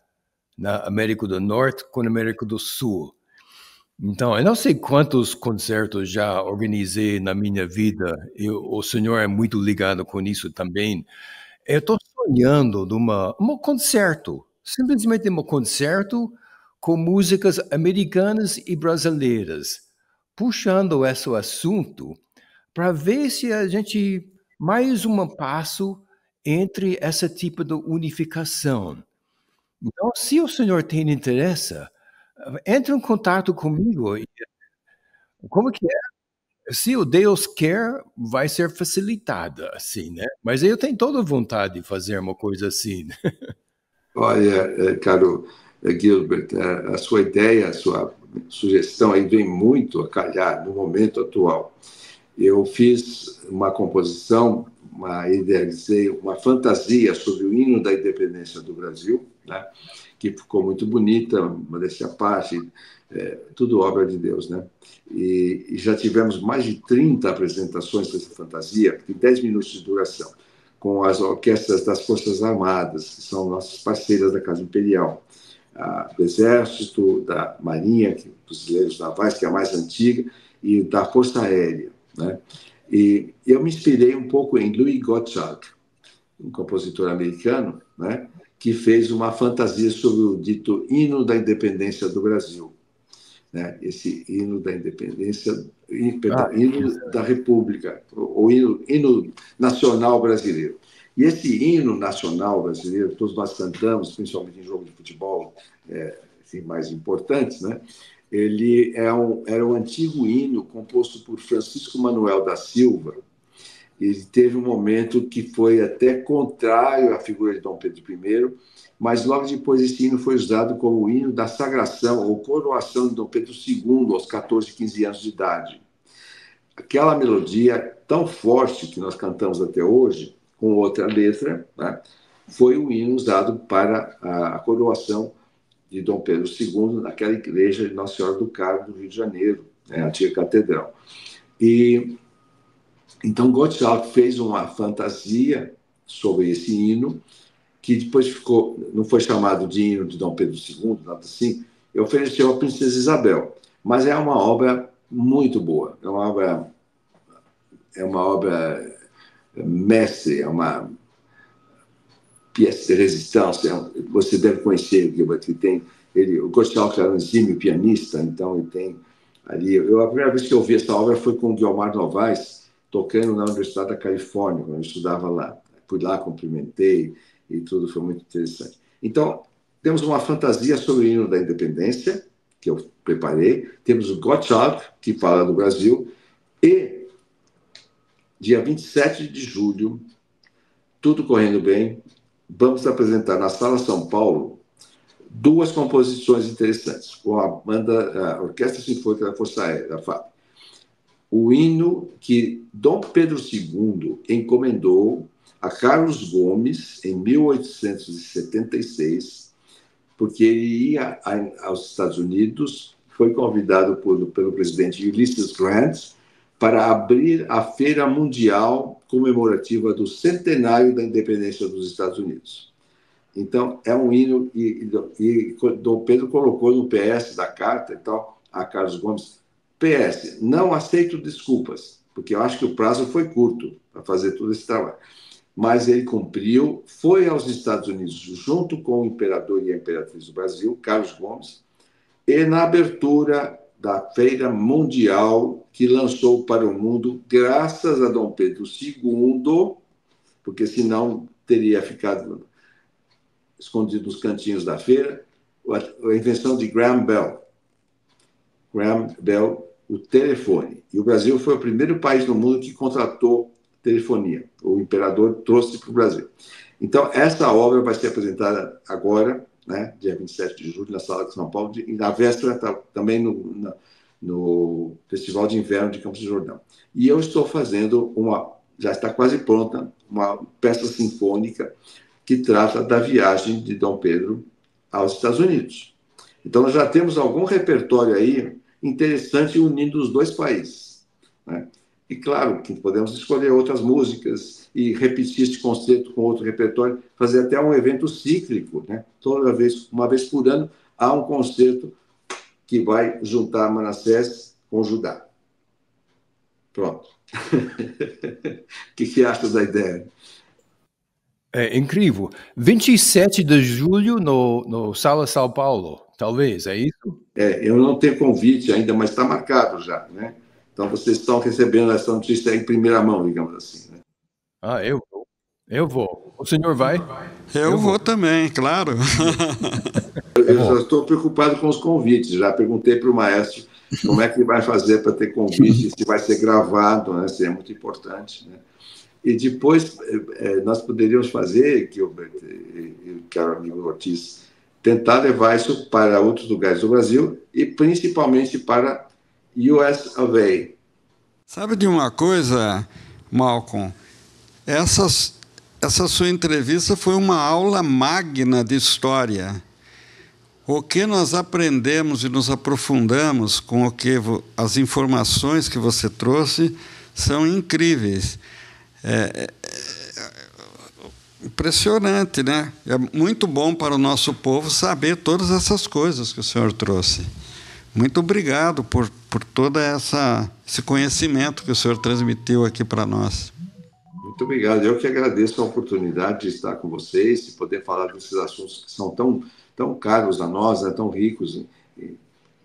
na América do Norte com a América do Sul. Então, eu não sei quantos concertos já organizei na minha vida, o senhor é muito ligado com isso também. Eu estou sonhando de um concerto, simplesmente um concerto com músicas americanas e brasileiras, puxando esse assunto para ver se a gente mais um passo entre esse tipo de unificação. Então, se o senhor tem interesse, entre em contato comigo. Como que é? Se o Deus quer, vai ser facilitada, assim, né? Mas eu tenho toda vontade de fazer uma coisa assim. Olha, caro Gilbert, a sua ideia, a sua sugestão aí vem muito a calhar no momento atual. Eu fiz uma composição, idealizei uma fantasia sobre o hino da independência do Brasil, né? Que ficou muito bonita, modéstia à parte, tudo obra de Deus, né? E já tivemos mais de 30 apresentações dessa fantasia, de 10 minutos de duração, com as orquestras das Forças Armadas, que são nossas parceiras da Casa Imperial, do Exército, da Marinha, dos Fuzileiros Navais, que é a mais antiga, e da Força Aérea, né? E eu me inspirei um pouco em Louis Gottschalk. um compositor americano, né, que fez uma fantasia sobre o dito hino da independência do Brasil. Né? Esse hino da independência, hino da República, o hino nacional brasileiro. E esse hino nacional brasileiro, todos nós cantamos, principalmente em jogo de futebol, assim, mais importantes, né? Ele era um antigo hino composto por Francisco Manuel da Silva. Ele teve um momento que foi até contrário à figura de Dom Pedro I, mas logo depois esse hino foi usado como o hino da sagração ou coroação de Dom Pedro II aos 14, 15 anos de idade. Aquela melodia tão forte que nós cantamos até hoje, com outra letra, né, foi o hino usado para a coroação de Dom Pedro II naquela igreja de Nossa Senhora do Carmo, do Rio de Janeiro, né, a antiga catedral. E então Gottschalk fez uma fantasia sobre esse hino, que depois não foi chamado de hino de Dom Pedro II, nada assim, e ofereceu à Princesa Isabel. Mas é uma obra muito boa, é uma obra mestre, é uma pièce de resistência. Você deve conhecer, que tem o Gottschalk era um exímio pianista, então ele tem ali. A primeira vez que eu vi essa obra foi com o Guilmar Novaes, tocando na Universidade da Califórnia, quando eu estudava lá. Fui lá, cumprimentei, e tudo foi muito interessante. Então, temos uma fantasia sobre o hino da independência, que eu preparei. Temos o Gottschalk, que fala do Brasil. E, dia 27 de julho, tudo correndo bem, vamos apresentar na Sala São Paulo 2 composições interessantes, com a Orquestra Sinfônica da Força Aérea, da FAB. O hino que Dom Pedro II encomendou a Carlos Gomes em 1876, porque ele ia aos Estados Unidos, foi convidado pelo presidente Ulysses Grant para abrir a Feira Mundial comemorativa do centenário da independência dos Estados Unidos. Então, é um hino, e Dom Pedro colocou no PS da carta e tal, a Carlos Gomes, PS, não aceito desculpas, porque eu acho que o prazo foi curto para fazer todo esse trabalho. Mas ele cumpriu, foi aos Estados Unidos junto com o imperador e a imperatriz do Brasil, Carlos Gomes, e na abertura da Feira Mundial que lançou para o mundo, graças a Dom Pedro II, porque senão teria ficado escondido nos cantinhos da feira, a invenção de Graham Bell. Graham Bell, o telefone. E o Brasil foi o primeiro país no mundo que contratou telefonia. O imperador trouxe para o Brasil. Então, essa obra vai ser apresentada agora, né, dia 27 de julho, na Sala de São Paulo, e na véspera também no Festival de Inverno de Campos do Jordão. E eu estou fazendo já está quase pronta, uma peça sinfônica que trata da viagem de Dom Pedro aos Estados Unidos. Então, nós já temos algum repertório aí interessante unindo os 2 países, né? E, claro, que podemos escolher outras músicas e repetir este concerto com outro repertório, fazer até um evento cíclico, né? Uma vez por ano, há um concerto que vai juntar Manassés com Judá. Pronto. O que você acha da ideia? É incrível. 27 de julho no Sala São Paulo, talvez, é isso? Eu não tenho convite ainda, mas está marcado já, né? Então, vocês estão recebendo essa notícia em primeira mão, digamos assim. Né? Eu vou. O senhor vai? Eu vou também, claro. Eu só estou preocupado com os convites. Já perguntei para o maestro como é que ele vai fazer para ter convite, se vai ser gravado, né? Se é muito importante. Né? E depois, nós poderíamos fazer, que o caro amigo Ortiz, tentar levar isso para outros lugares do Brasil e principalmente para US of A. Sabe de uma coisa, Malcolm? Essa sua entrevista foi uma aula magna de história. O que nós aprendemos e nos aprofundamos com as informações que você trouxe são incríveis. Impressionante, né? É muito bom para o nosso povo saber todas essas coisas que o senhor trouxe. Muito obrigado por todo esse conhecimento que o senhor transmitiu aqui para nós. Muito obrigado. Eu que agradeço a oportunidade de estar com vocês e poder falar desses assuntos que são tão caros a nós, né, tão ricos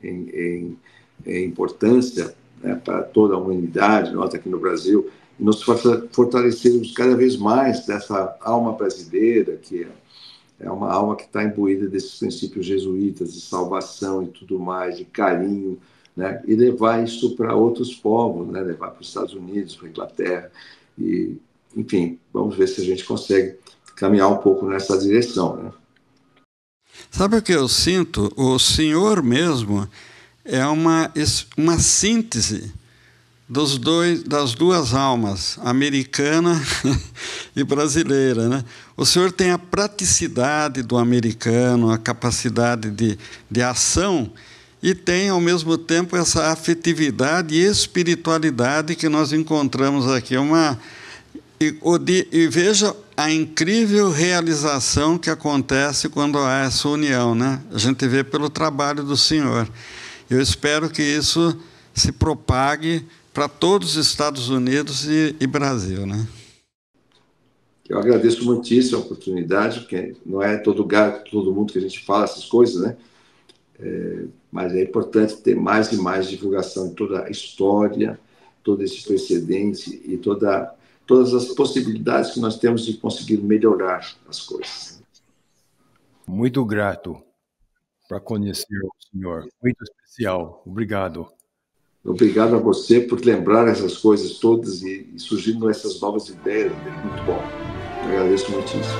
em importância, né, para toda a humanidade, nós aqui no Brasil, e nos fortalecermos cada vez mais dessa alma brasileira, que é uma alma que está imbuída desses princípios jesuítas de salvação e tudo mais, de carinho, né, e levar isso para outros povos, né, levar para os Estados Unidos, para a Inglaterra, e, enfim, vamos ver se a gente consegue caminhar um pouco nessa direção, né? Sabe o que eu sinto? O senhor mesmo é uma síntese das duas almas, americana e brasileira, né? O senhor tem a praticidade do americano, a capacidade de ação, e tem, ao mesmo tempo, essa afetividade e espiritualidade que nós encontramos aqui. E veja a incrível realização que acontece quando há essa união, né? A gente vê pelo trabalho do senhor. Eu espero que isso se propague para todos os Estados Unidos e Brasil, né? Eu agradeço muitíssimo a oportunidade, porque não é todo mundo que a gente fala essas coisas, né? Mas é importante ter mais e mais divulgação de toda a história, todo esse precedente e todas as possibilidades que nós temos de conseguir melhorar as coisas. Muito grato para conhecer o senhor, muito especial. Obrigado. Obrigado a você por lembrar essas coisas todas e surgindo essas novas ideias. Muito bom. Eu agradeço muitíssimo.